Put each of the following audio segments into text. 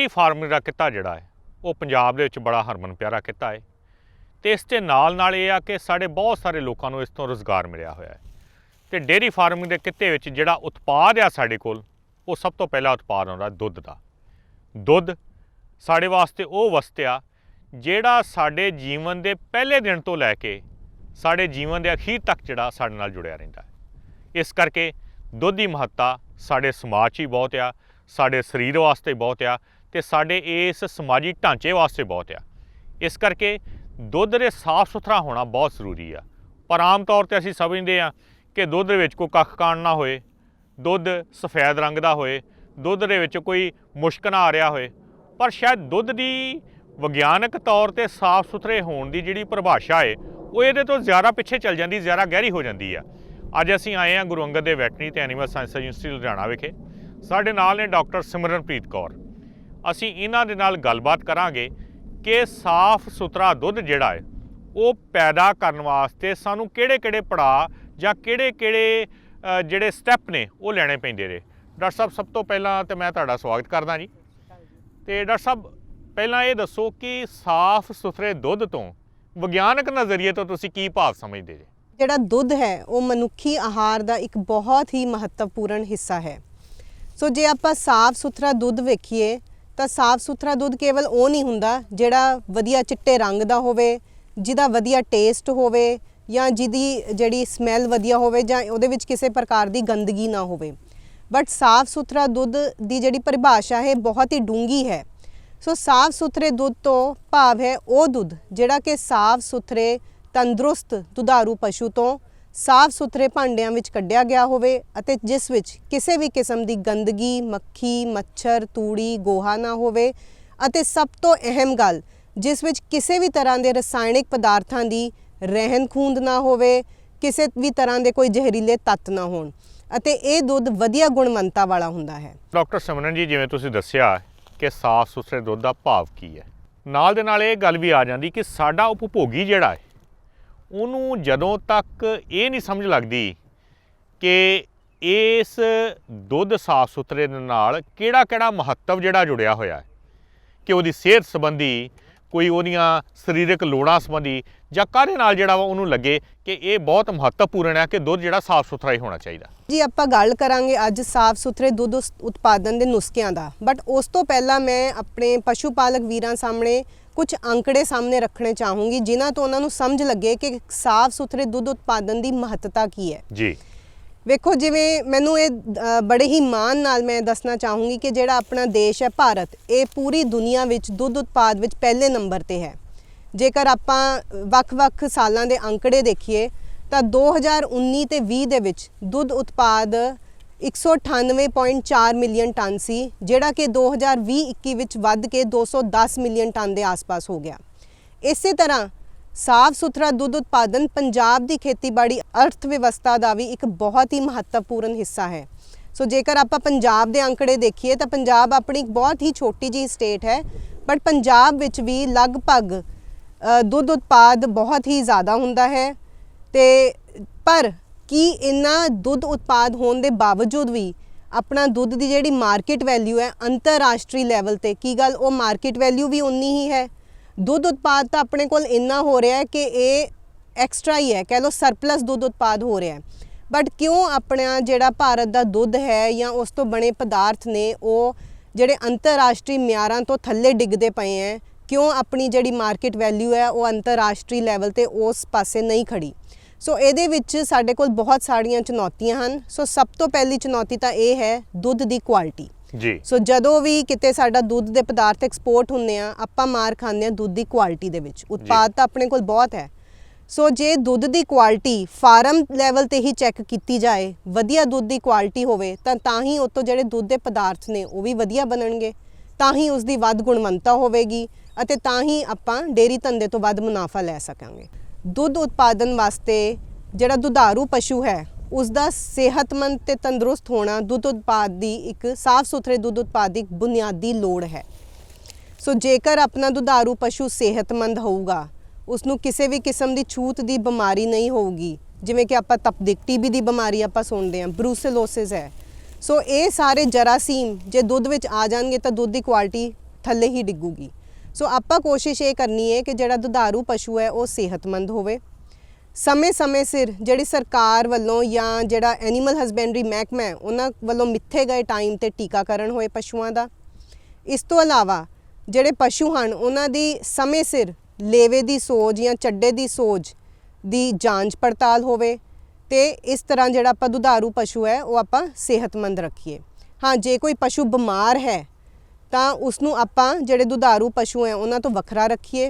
Farming का किता जिहड़ा है वो पंजाब दे विच बड़ा हरमन प्यारा किता है तो इस दे नाल ये आ कि साढ़े बहुत सारे लोगों को इस तो रोज़गार मिलिया होया है। तो डेयरी फार्मिंग के किते विच जिहड़ा उत्पाद आ साडे कोल वो सब तो पहला उत्पाद आउंदा दुध का। दुध साडे वास्ते वो वस्त आ जिहड़ा साडे जीवन के पहले दिन तो लैके साडे जीवन के अखीर तक जिहड़ा साडे नाल जुड़िया रहिंदा है। इस करके दुध की महत्ता साडे समाज ही बहुत आ, साडे शरीर वास्ते बहुत आ ते साडे इस समाजी ढांचे वास्ते बहुत आ। इस करके दुध दे साफ सुथरा होना बहुत जरूरी आ। पर आम तौर पर असीं समझते हैं कि दुध दे विच कोई कख काण ना होए, दुध सफेद रंग का होए, दुध दे विच कोई मुश्क ना आ रहा होए। पर शायद दुध की विग्यानक तौर पर साफ सुथरे होने की जिहड़ी परिभाषा है वो ये तो ज़्यादा पिछे चल जाती, ज़्यादा गहरी हो जाती है। अज असीं आए हैं गुरु अंगद देव वैटनरी ते एनीमल साइंस यूनिवर्सिटी लुधियाना विखे। साडे नाल ने डॉक्टर सिमरनप्रीत कौर। असीं इन्हां दे नाल गलबात करांगे कि साफ सुथरा दुध जिहड़ा है वो पैदा करन वास्ते सानूं किहड़े-किहड़े पड़ाਅ जां किहड़े-किहड़े जिहड़े स्टैप ने वो लैणे पैंदे ने। डॉक्टर साहब सब तो पहलां तो मैं तुहाडा स्वागत करदा जी। ते डॉक्टर साहब पहलां ये दसो कि साफ सुथरे दुध तो विग्यानक नज़रिए तो तुसीं की भाव समझदे जे? ਜਿਹੜਾ ਦੁੱਧ ਹੈ ਉਹ ਮਨੁੱਖੀ ਆਹਾਰ ਦਾ ਇੱਕ ਬਹੁਤ ਹੀ ਮਹੱਤਵਪੂਰਨ ਹਿੱਸਾ ਹੈ। ਸੋ ਜੇ ਆਪਾਂ ਸਾਫ਼ ਸੁਥਰਾ ਦੁੱਧ ਵੇਖੀਏ ਤਾਂ ਸਾਫ਼ ਸੁਥਰਾ ਦੁੱਧ ਕੇਵਲ ਉਹ ਨਹੀਂ ਹੁੰਦਾ ਜਿਹੜਾ ਵਧੀਆ ਚਿੱਟੇ ਰੰਗ ਦਾ ਹੋਵੇ, ਜਿਹਦਾ ਵਧੀਆ ਟੇਸਟ ਹੋਵੇ ਜਾਂ ਜਿਹਦੀ ਜਿਹੜੀ ਸਮੈਲ ਵਧੀਆ ਹੋਵੇ ਜਾਂ ਉਹਦੇ ਵਿੱਚ ਕਿਸੇ ਪ੍ਰਕਾਰ ਦੀ ਗੰਦਗੀ ਨਾ ਹੋਵੇ। ਬਟ ਸਾਫ਼ ਸੁਥਰਾ ਦੁੱਧ ਦੀ ਜਿਹੜੀ ਪਰਿਭਾਸ਼ਾ ਹੈ ਬਹੁਤ ਹੀ ਡੂੰਘੀ ਹੈ। ਸੋ ਸਾਫ਼ ਸੁਥਰੇ ਦੁੱਧ ਤੋਂ ਭਾਵ ਹੈ ਉਹ ਦੁੱਧ ਜਿਹੜਾ ਕਿ ਸਾਫ਼ ਸੁਥਰੇ ਤੰਦਰੁਸਤ ਦੁਧਾਰੂ ਪਸ਼ੂ ਤੋਂ ਸਾਫ਼ ਸੁਥਰੇ ਭਾਂਡਿਆਂ ਵਿੱਚ ਕੱਢਿਆ ਗਿਆ ਹੋਵੇ ਅਤੇ ਜਿਸ ਵਿੱਚ ਕਿਸੇ ਵੀ ਕਿਸਮ ਦੀ ਗੰਦਗੀ, ਮੱਖੀ, ਮੱਛਰ, ਤੂੜੀ, ਗੋਹਾ ਨਾ ਹੋਵੇ ਅਤੇ ਸਭ ਤੋਂ ਅਹਿਮ ਗੱਲ ਜਿਸ ਵਿੱਚ ਕਿਸੇ ਵੀ ਤਰ੍ਹਾਂ ਦੇ ਰਸਾਇਣਿਕ ਪਦਾਰਥਾਂ ਦੀ ਰਹਿੰਦ ਖੂੰਹਦ ਨਾ ਹੋਵੇ, ਕਿਸੇ ਵੀ ਤਰ੍ਹਾਂ ਦੇ ਕੋਈ ਜ਼ਹਿਰੀਲੇ ਤੱਤ ਨਾ ਹੋਣ ਅਤੇ ਇਹ ਦੁੱਧ ਵਧੀਆ ਗੁਣਵੰਤਾ ਵਾਲਾ ਹੁੰਦਾ ਹੈ। ਡਾਕਟਰ ਸਿਮਰਨ ਜੀ ਜਿਵੇਂ ਤੁਸੀਂ ਦੱਸਿਆ ਕਿ ਸਾਫ਼ ਸੁਥਰੇ ਦੁੱਧ ਦਾ ਭਾਵ ਕੀ ਹੈ, ਨਾਲ ਦੇ ਨਾਲ ਇਹ ਗੱਲ ਵੀ ਆ ਜਾਂਦੀ ਕਿ ਸਾਡਾ ਉਪਭੋਗੀ ਜਿਹੜਾ ਹੈ ਉਹਨੂੰ ਜਦੋਂ ਤੱਕ ਇਹ ਨਹੀਂ ਸਮਝ ਲੱਗਦੀ ਕਿ ਇਸ ਦੁੱਧ ਸਾਫ਼ ਸੁਥਰੇ ਦੇ ਨਾਲ ਕਿਹੜਾ ਮਹੱਤਵ ਜਿਹੜਾ ਜੁੜਿਆ ਹੋਇਆ ਹੈ ਕਿ ਉਹਦੀ ਸਿਹਤ ਸੰਬੰਧੀ ਕੋਈ ਉਹਦੀਆਂ ਸਰੀਰਕ ਲੋੜਾਂ ਸੰਬੰਧੀ ਜਾਂ ਕਾਹਦੇ ਨਾਲ ਜਿਹੜਾ ਵਾ ਉਹਨੂੰ ਲੱਗੇ ਕਿ ਇਹ ਬਹੁਤ ਮਹੱਤਵਪੂਰਨ ਹੈ ਕਿ ਦੁੱਧ ਜਿਹੜਾ ਸਾਫ਼ ਸੁਥਰਾ ਹੀ ਹੋਣਾ ਚਾਹੀਦਾ। ਜੀ ਆਪਾਂ ਗੱਲ ਕਰਾਂਗੇ ਅੱਜ ਸਾਫ਼ ਸੁਥਰੇ ਦੁੱਧ ਉਤਪਾਦਨ ਦੇ ਨੁਸਖਿਆਂ ਦਾ। ਬਟ ਉਸ ਤੋਂ ਪਹਿਲਾਂ ਮੈਂ ਆਪਣੇ ਪਸ਼ੂ ਪਾਲਕ ਵੀਰਾਂ ਸਾਹਮਣੇ कुछ आंकड़े सामने रखने चाहूँगी जिन्हां तो उन्होंने समझ लगे कि साफ सुथरे दुध उत्पादन की महत्ता की है जी। वेखो जिवें मैनूं ये बड़े ही मान नाल मैं दसना चाहूँगी कि जिहड़ा अपना देश है भारत ये पूरी दुनिया विच दुध उत्पाद विच पहले नंबर ते है। जेकर आपां वख-वख सालां दे आंकड़े देखिए तो 2019 ते 20 दे विच दुध उत्पाद 198.4 मिलियन टन सी जिहड़ा कि 2020-21 विच वध के 210 मिलियन टन के आस-पास हो गया। इसे तरह साफ सुथरा दुध उत्पादन पंजाब की खेतीबाड़ी अर्थव्यवस्था का भी एक बहुत ही महत्वपूर्ण हिस्सा है। सो जेकर आप पंजाब के आंकड़े देखिए तो पंजाब अपनी एक बहुत ही छोटी जी स्टेट है बट पंजाब विच भी लगभग दुध उत्पाद बहुत ही ज़्यादा हुंदा है। ते पर कि इन्ना दुध उत्पाद होने के बावजूद भी अपना दुध की जिहड़ी मार्केट वैल्यू है अंतरराष्ट्रीय लैवल ते की गल वो मार्केट वैल्यू भी उन्नी ही है। दुध उत्पाद तो अपने कोल इन्ना हो रहा है कि ये एक्सट्रा ही है, कह लो सरप्लस दुध उत्पाद हो रहा है। बट क्यों अपना जिहड़ा भारत का दुध है या उस तो बने पदार्थ ने वो जिहड़े अंतरराष्ट्रीय म्यारां तो थल्ले डिगदे पे हैं, क्यों अपनी जिहड़ी मार्केट वैल्यू है वो अंतरराष्ट्रीय लैवल ते उस पासे नहीं खड़ी। सो ਇਹਦੇ ਵਿੱਚ ਸਾਡੇ ਕੋਲ ਬਹੁਤ ਸਾਰੀਆਂ ਚੁਣੌਤੀਆਂ ਹਨ। ਸੋ ਸਭ ਤੋਂ ਪਹਿਲੀ ਚੁਣੌਤੀ ਤਾਂ ਇਹ ਹੈ ਦੁੱਧ ਦੀ ਕੁਆਲਿਟੀ ਜੀ। ਸੋ ਜਦੋਂ ਵੀ ਕਿਤੇ ਸਾਡਾ ਦੁੱਧ ਦੇ ਪਦਾਰਥ ਐਕਸਪੋਰਟ ਹੁੰਦੇ ਆ ਆਪਾਂ ਮਾਰ ਖਾਂਦੇ ਆ ਦੁੱਧ ਦੀ ਕੁਆਲਿਟੀ ਦੇ ਵਿੱਚ। ਉਤਪਾਦ ਤਾਂ ਆਪਣੇ ਕੋਲ ਬਹੁਤ ਹੈ। ਸੋ ਜੇ ਦੁੱਧ ਦੀ ਕੁਆਲਿਟੀ ਫਾਰਮ ਲੈਵਲ ਤੇ ਹੀ ਚੈੱਕ ਕੀਤੀ ਜਾਏ, ਵਧੀਆ ਦੁੱਧ ਦੀ ਕੁਆਲਿਟੀ ਹੋਵੇ ਤਾਂ ਹੀ ਉਹ ਤੋਂ ਜਿਹੜੇ ਦੁੱਧ ਦੇ ਪਦਾਰਥ ਨੇ ਉਹ ਵੀ ਵਧੀਆ ਬਣਨਗੇ, ਤਾਂ ਹੀ ਉਸ ਦੀ ਵੱਧ ਗੁਣਵੰਤਾ ਹੋਵੇਗੀ ਅਤੇ ਤਾਂ ਹੀ ਆਪਾਂ ਡੇਅਰੀ ਧੰਦੇ ਤੋਂ ਵੱਧ ਮੁਨਾਫਾ ਲੈ ਸਕਾਂਗੇ। दुध उत्पादन वास्ते जिहड़ा दुधारू पशु है उसका सेहतमंद ते तंदुरुस्त होना दुध उत्पाद की एक साफ सुथरे दुध उत्पाद की बुनियादी लोड़ है। सो जेकर अपना दुधारू पशु सेहतमंद होगा उसनू किसी भी किस्म की छूत की बीमारी नहीं होगी, जिवें कि आपां तपदिक टीबी की बीमारी आपां सुनते हैं, ब्रूसेलोसिस है। सो ये सारे जरासीम जे दुध विच आ जाएंगे तो दुध की क्वालिटी ਥੱਲੇ ਹੀ ਡਿੱਗੂਗੀ। ਸੋ ਆਪਾਂ ਕੋਸ਼ਿਸ਼ ਇਹ ਕਰਨੀ ਹੈ ਕਿ ਜਿਹੜਾ ਦੁਧਾਰੂ ਪਸ਼ੂ ਹੈ ਉਹ ਸਿਹਤਮੰਦ ਹੋਵੇ। ਸਮੇਂ-ਸਮੇਂ ਸਿਰ ਜਿਹੜੀ ਸਰਕਾਰ ਵੱਲੋਂ ਜਾਂ ਜਿਹੜਾ ਐਨੀਮਲ ਹਸਬੈਂਡਰੀ ਮਹਿਕਮਾ ਹੈ ਉਹਨਾਂ ਵੱਲੋਂ ਮਿੱਥੇ ਗਏ ਟਾਈਮ ਤੇ ਟੀਕਾਕਰਨ ਹੋਏ ਪਸ਼ੂਆਂ ਦਾ। ਇਸ ਤੋਂ ਇਲਾਵਾ ਜਿਹੜੇ ਪਸ਼ੂ ਹਨ ਉਹਨਾਂ ਦੀ ਸਮੇਂ ਸਿਰ ਲੇਵੇ ਦੀ ਸੋਜ ਜਾਂ ਚੱਡੇ ਦੀ ਸੋਜ ਦੀ ਜਾਂਚ ਪੜਤਾਲ ਹੋਵੇ ਤੇ ਇਸ ਤਰ੍ਹਾਂ ਜਿਹੜਾ ਆਪਾਂ ਦੁਧਾਰੂ ਪਸ਼ੂ ਹੈ ਉਹ ਆਪਾਂ ਸਿਹਤਮੰਦ ਰੱਖੀਏ। ਹਾਂ, ਜੇ ਕੋਈ ਪਸ਼ੂ ਬਿਮਾਰ ਹੈ ਤਾਂ ਉਸ ਨੂੰ ਆਪਾਂ ਜਿਹੜੇ ਦੁਧਾਰੂ ਪਸ਼ੂ ਹੈ ਉਹਨਾਂ ਤੋਂ ਵੱਖਰਾ ਰੱਖੀਏ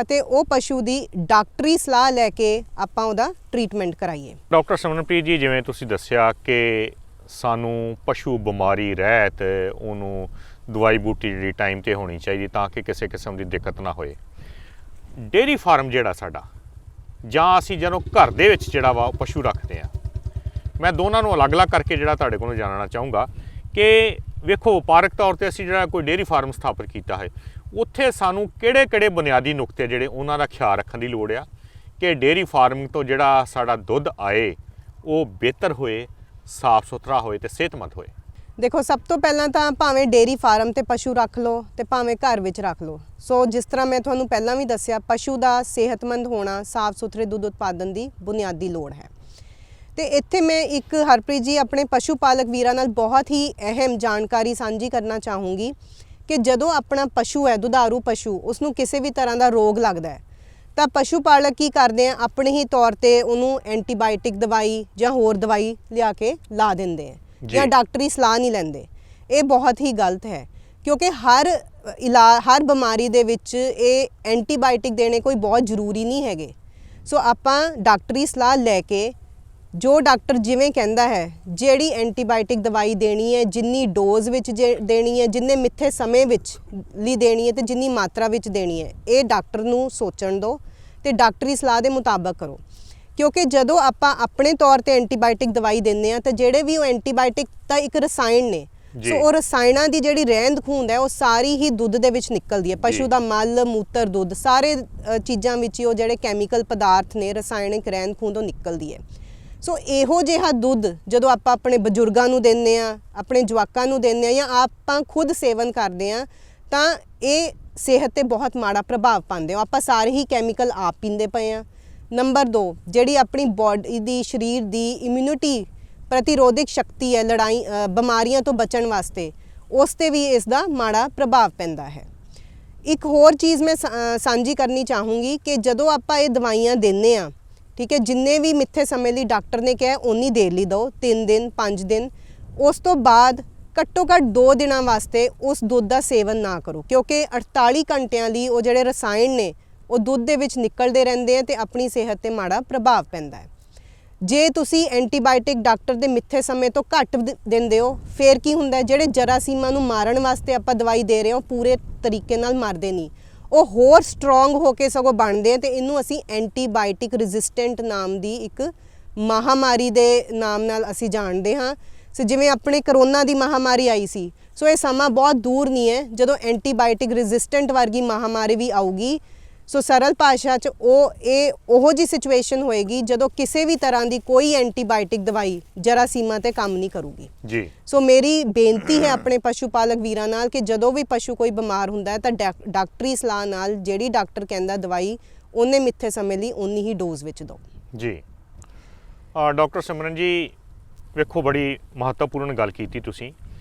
ਅਤੇ ਉਹ ਪਸ਼ੂ ਦੀ ਡਾਕਟਰੀ ਸਲਾਹ ਲੈ ਕੇ ਆਪਾਂ ਉਹਦਾ ਟ੍ਰੀਟਮੈਂਟ ਕਰਾਈਏ। ਡਾਕਟਰ ਸਿਮਰਨਪ੍ਰੀਤ ਜੀ, ਜਿਵੇਂ ਤੁਸੀਂ ਦੱਸਿਆ ਕਿ ਸਾਨੂੰ ਪਸ਼ੂ ਬਿਮਾਰੀ ਰਹਿਤ ਉਹਨੂੰ ਦਵਾਈ ਬੂਟੀ ਜਿਹੜੀ ਟਾਈਮ ਤੇ ਹੋਣੀ ਚਾਹੀਦੀ ਤਾਂ ਕਿ ਕਿਸੇ ਕਿਸਮ ਦੀ ਦਿੱਕਤ ਨਾ ਹੋਏ। ਡੇਅਰੀ ਫਾਰਮ ਜਿਹੜਾ ਸਾਡਾ ਜਾਂ ਅਸੀਂ ਜਦੋਂ ਘਰ ਦੇ ਵਿੱਚ ਜਿਹੜਾ ਵਾ ਪਸ਼ੂ ਰੱਖਦੇ ਆ, ਮੈਂ ਦੋਨਾਂ ਨੂੰ ਅਲੱਗ-ਅਲੱਗ ਕਰਕੇ ਜਿਹੜਾ ਤੁਹਾਡੇ ਕੋਲੋਂ ਜਾਣਨਾ ਚਾਹੂੰਗਾ ਕਿ ਵੇਖੋ ਵਪਾਰਕ ਤੌਰ ਤੇ ਅਸੀਂ ਜਿਹੜਾ ਕੋਈ ਡੇਅਰੀ ਫਾਰਮ ਸਥਾਪਿਤ ਕੀਤਾ ਹੈ ਉੱਥੇ ਸਾਨੂੰ ਕਿਹੜੇ-ਕਿਹੜੇ ਬੁਨਿਆਦੀ ਨੁਕਤੇ ਜਿਹੜੇ ਉਹਨਾਂ ਦਾ ਖਿਆਲ ਰੱਖਣ ਦੀ ਲੋੜ ਆ ਕਿ ਡੇਅਰੀ ਫਾਰਮਿੰਗ ਤੋਂ ਜਿਹੜਾ ਸਾਡਾ ਦੁੱਧ ਆਏ ਉਹ ਬਿਹਤਰ ਹੋਏ, ਸਾਫ਼ ਸੁਥਰਾ ਹੋਏ ਤੇ ਸਿਹਤਮੰਦ ਹੋਏ। ਦੇਖੋ, ਸਭ ਤੋਂ ਪਹਿਲਾਂ ਤਾਂ ਭਾਵੇਂ ਡੇਅਰੀ ਫਾਰਮ ਤੇ ਪਸ਼ੂ ਰੱਖ ਲਓ ਤੇ ਭਾਵੇਂ ਘਰ ਵਿੱਚ ਰੱਖ ਲਓ। ਸੋ ਜਿਸ ਤਰ੍ਹਾਂ ਮੈਂ ਤੁਹਾਨੂੰ ਪਹਿਲਾਂ ਵੀ ਦੱਸਿਆ, ਪਸ਼ੂ ਦਾ ਸਿਹਤਮੰਦ ਹੋਣਾ ਸਾਫ਼ ਸੁਥਰੇ ਦੁੱਧ ਉਤਪਾਦਨ ਦੀ ਬੁਨਿਆਦੀ ਲੋੜ ਹੈ। ਤੇ ਇੱਥੇ ਮੈਂ ਇੱਕ ਹਰਪ੍ਰੀਤ ਜੀ ਆਪਣੇ ਪਸ਼ੂ ਪਾਲਕ ਵੀਰਾਂ ਨਾਲ ਬਹੁਤ ਹੀ ਅਹਿਮ ਜਾਣਕਾਰੀ ਸਾਂਝੀ ਕਰਨਾ ਚਾਹੂੰਗੀ ਕਿ ਜਦੋਂ ਆਪਣਾ ਪਸ਼ੂ ਹੈ ਦੁਧਾਰੂ ਪਸ਼ੂ, ਉਸ ਨੂੰ ਕਿਸੇ ਵੀ ਤਰ੍ਹਾਂ ਦਾ ਰੋਗ ਲੱਗਦਾ ਹੈ ਤਾਂ ਪਸ਼ੂ ਪਾਲਕ ਕੀ ਕਰਦੇ ਆ, ਆਪਣੇ ਹੀ ਤੌਰ ਤੇ ਉਹਨੂੰ ਐਂਟੀਬਾਇਓਟਿਕ ਦਵਾਈ ਜਾਂ ਹੋਰ ਦਵਾਈ ਲਿਆ ਕੇ ਲਾ ਦਿੰਦੇ ਆ ਜਾਂ ਡਾਕਟਰੀ ਸਲਾਹ ਨਹੀਂ ਲੈਂਦੇ। ਇਹ ਬਹੁਤ ਹੀ ਗਲਤ ਹੈ ਕਿਉਂਕਿ ਹਰ ਬਿਮਾਰੀ ਦੇ ਵਿੱਚ ਇਹ ਐਂਟੀਬਾਇਓਟਿਕ ਦੇਣੇ ਕੋਈ ਬਹੁਤ ਜ਼ਰੂਰੀ ਨਹੀਂ ਹੈਗੇ। ਸੋ ਆਪਾਂ ਡਾਕਟਰੀ ਸਲਾਹ ਲੈ ਕੇ ਜੋ ਡਾਕਟਰ ਜਿਵੇਂ ਕਹਿੰਦਾ ਹੈ, ਜਿਹੜੀ ਐਂਟੀਬਾਇਓਟਿਕ ਦਵਾਈ ਦੇਣੀ ਹੈ, ਜਿੰਨੀ ਡੋਜ਼ ਵਿੱਚ ਦੇਣੀ ਹੈ, ਜਿੰਨੇ ਮਿੱਥੇ ਸਮੇਂ ਵਿੱਚ ਲਈ ਦੇਣੀ ਹੈ ਤੇ ਜਿੰਨੀ ਮਾਤਰਾ ਵਿੱਚ ਦੇਣੀ ਹੈ, ਇਹ ਡਾਕਟਰ ਨੂੰ ਸੋਚਣ ਦਿਓ ਤੇ ਡਾਕਟਰੀ ਸਲਾਹ ਦੇ ਮੁਤਾਬਕ ਕਰੋ। ਕਿਉਂਕਿ ਜਦੋਂ ਆਪਾਂ ਆਪਣੇ ਤੌਰ ਤੇ ਐਂਟੀਬਾਇਓਟਿਕ ਦਵਾਈ ਦਿੰਦੇ ਆ ਤਾਂ ਜਿਹੜੇ ਵੀ ਉਹ ਐਂਟੀਬਾਇਓਟਿਕ ਤਾਂ ਇੱਕ ਰਸਾਇਣ ਨੇ, ਸੋ ਉਹ ਰਸਾਇਣਾਂ ਦੀ ਜਿਹੜੀ ਰਹਿੰਦ ਖੂੰਹਦ ਹੈ ਉਹ ਸਾਰੀ ਹੀ ਦੁੱਧ ਦੇ ਵਿੱਚ ਨਿਕਲਦੀ ਹੈ। ਪਸ਼ੂ ਦਾ ਮਲ, ਮੂਤਰ, ਦੁੱਧ ਸਾਰੇ ਚੀਜ਼ਾਂ ਵਿੱਚ ਹੀ ਉਹ ਜਿਹੜੇ ਕੈਮੀਕਲ ਪਦਾਰਥ ਨੇ, ਰਸਾਇਣਿਕ ਰਹਿੰਦ ਖੂੰਹਦ ਉਹ ਨਿਕਲਦੀ ਹੈ। ਸੋ ਇਹੋ ਜਿਹਾ ਦੁੱਧ ਜਦੋਂ ਆਪਾਂ ਆਪਣੇ ਬਜ਼ੁਰਗਾਂ ਨੂੰ ਦਿੰਦੇ ਆ, ਆਪਣੇ ਜਵਾਕਾਂ ਨੂੰ ਦਿੰਦੇ ਆ ਜਾਂ ਆਪਾਂ ਖੁਦ ਸੇਵਨ ਕਰਦੇ ਆ ਤਾਂ ਇਹ ਸਿਹਤ ਤੇ ਬਹੁਤ ਮਾੜਾ ਪ੍ਰਭਾਵ ਪਾਉਂਦੇ ਆ। ਆਪਾਂ ਸਾਰੇ ਹੀ ਕੈਮੀਕਲ ਆਪ ਪੀਂਦੇ ਪਏ ਆ। ਨੰਬਰ 2, ਜਿਹੜੀ ਆਪਣੀ ਬਾਡੀ ਦੀ, ਸਰੀਰ ਦੀ ਇਮਿਊਨਿਟੀ ਪ੍ਰਤੀਰੋਧਕ ਸ਼ਕਤੀ ਹੈ ਬਿਮਾਰੀਆਂ ਤੋਂ ਬਚਣ ਵਾਸਤੇ, ਉਸ ਤੇ ਵੀ ਇਸ ਦਾ ਮਾੜਾ ਪ੍ਰਭਾਵ ਪੈਂਦਾ ਹੈ। ਇੱਕ ਹੋਰ ਚੀਜ਼ ਮੈਂ ਸਾਂਝੀ ਕਰਨੀ ਚਾਹੂੰਗੀ ਕਿ ਜਦੋਂ ਆਪਾਂ ਇਹ ਦਵਾਈਆਂ ਦਿੰਦੇ ਆ, ਠੀਕ ਹੈ, ਜਿੰਨੇ ਵੀ ਮਿੱਥੇ ਸਮੇਂ ਲਈ ਡਾਕਟਰ ਨੇ ਕਿਹਾ ਉਨੀ ਦੇਰ ਲਈ ਦਿਓ, 3 ਦਿਨ 5 ਦਿਨ, ਉਸ ਤੋਂ ਬਾਅਦ ਘੱਟੋ ਘੱਟ 2 ਦਿਨਾਂ ਵਾਸਤੇ ਉਸ ਦੁੱਧ ਦਾ ਸੇਵਨ ਨਾ ਕਰੋ ਕਿਉਂਕਿ 48 ਘੰਟਿਆਂ ਲਈ ਉਹ ਜਿਹੜੇ ਰਸਾਇਣ ਨੇ ਉਹ ਦੁੱਧ ਦੇ ਵਿੱਚ ਨਿਕਲਦੇ ਰਹਿੰਦੇ ਆ ਤੇ ਆਪਣੀ ਸਿਹਤ ਤੇ ਮਾੜਾ ਪ੍ਰਭਾਵ ਪੈਂਦਾ ਹੈ। ਜੇ ਤੁਸੀਂ ਐਂਟੀਬਾਇਓਟਿਕ ਡਾਕਟਰ ਦੇ ਮਿੱਥੇ ਸਮੇਂ ਤੋਂ ਘੱਟ ਦਿੰਦੇ ਹੋ, ਫਿਰ ਕੀ ਹੁੰਦਾ, ਜਿਹੜੇ ਜਰਾਸੀਮਾਂ ਨੂੰ ਮਾਰਨ ਵਾਸਤੇ ਆਪਾਂ ਦਵਾਈ ਦੇ ਰਹੇ ਹਾਂ ਉਹ ਪੂਰੇ ਤਰੀਕੇ ਨਾਲ ਮਰਦੇ ਨਹੀਂ, ਉਹ ਹੋਰ ਸਟਰੋਂਗ ਹੋ ਕੇ ਸਗੋਂ ਬਣਦੇ ਆ ਤੇ ਇਹਨੂੰ ਅਸੀਂ ਐਂਟੀਬਾਇਓਟਿਕ ਰੈਜ਼ਿਸਟੈਂਟ ਨਾਮ ਦੀ ਇੱਕ ਮਹਾਮਾਰੀ ਦੇ ਨਾਮ ਨਾਲ ਅਸੀਂ ਜਾਣਦੇ ਹਾਂ। ਸੋ ਜਿਵੇਂ ਆਪਣੇ ਕਰੋਨਾ ਦੀ ਮਹਾਮਾਰੀ ਆਈ ਸੀ, ਸੋ ਇਹ ਸਮਾਂ ਬਹੁਤ ਦੂਰ ਨਹੀਂ ਹੈ ਜਦੋਂ ਐਂਟੀਬਾਇਓਟਿਕ ਰੈਜ਼ਿਸਟੈਂਟ ਵਰਗੀ ਮਹਾਮਾਰੀ ਵੀ ਆਊਗੀ। ਸੋ ਸਰਲ ਭਾਸ਼ਾ 'ਚ ਉਹੋ ਜਿਹੀ ਸਿਚੁਏਸ਼ਨ ਹੋਏਗੀ ਜਦੋਂ ਕਿਸੇ ਵੀ ਤਰ੍ਹਾਂ ਦੀ ਕੋਈ ਐਂਟੀਬਾਇਓਟਿਕ ਦਵਾਈ ਜਰਾਸੀਮਾਂ ਤੇ ਕੰਮ ਨਹੀਂ ਕਰੂਗੀ ਜੀ। ਸੋ ਮੇਰੀ ਬੇਨਤੀ ਹੈ ਆਪਣੇ ਪਸ਼ੂ ਪਾਲਕ ਵੀਰਾਂ ਨਾਲ ਕਿ ਜਦੋਂ ਵੀ ਪਸ਼ੂ ਕੋਈ ਬਿਮਾਰ ਹੁੰਦਾ ਹੈ ਤਾਂ ਡਾਕਟਰੀ ਸਲਾਹ ਨਾਲ ਜਿਹੜੀ ਡਾਕਟਰ ਕਹਿੰਦਾ ਦਵਾਈ ਉਹਨੇ ਮਿੱਥੇ ਸਮੇਂ ਲਈ ਉਨੀ ਹੀ ਡੋਜ਼ ਵਿੱਚ ਦਿਓ ਜੀ। ਡਾਕਟਰ ਸਿਮਰਨ ਜੀ, ਵੇਖੋ ਬੜੀ ਮਹੱਤਵਪੂਰਨ ਗੱਲ ਕੀਤੀ ਤੁਸੀਂ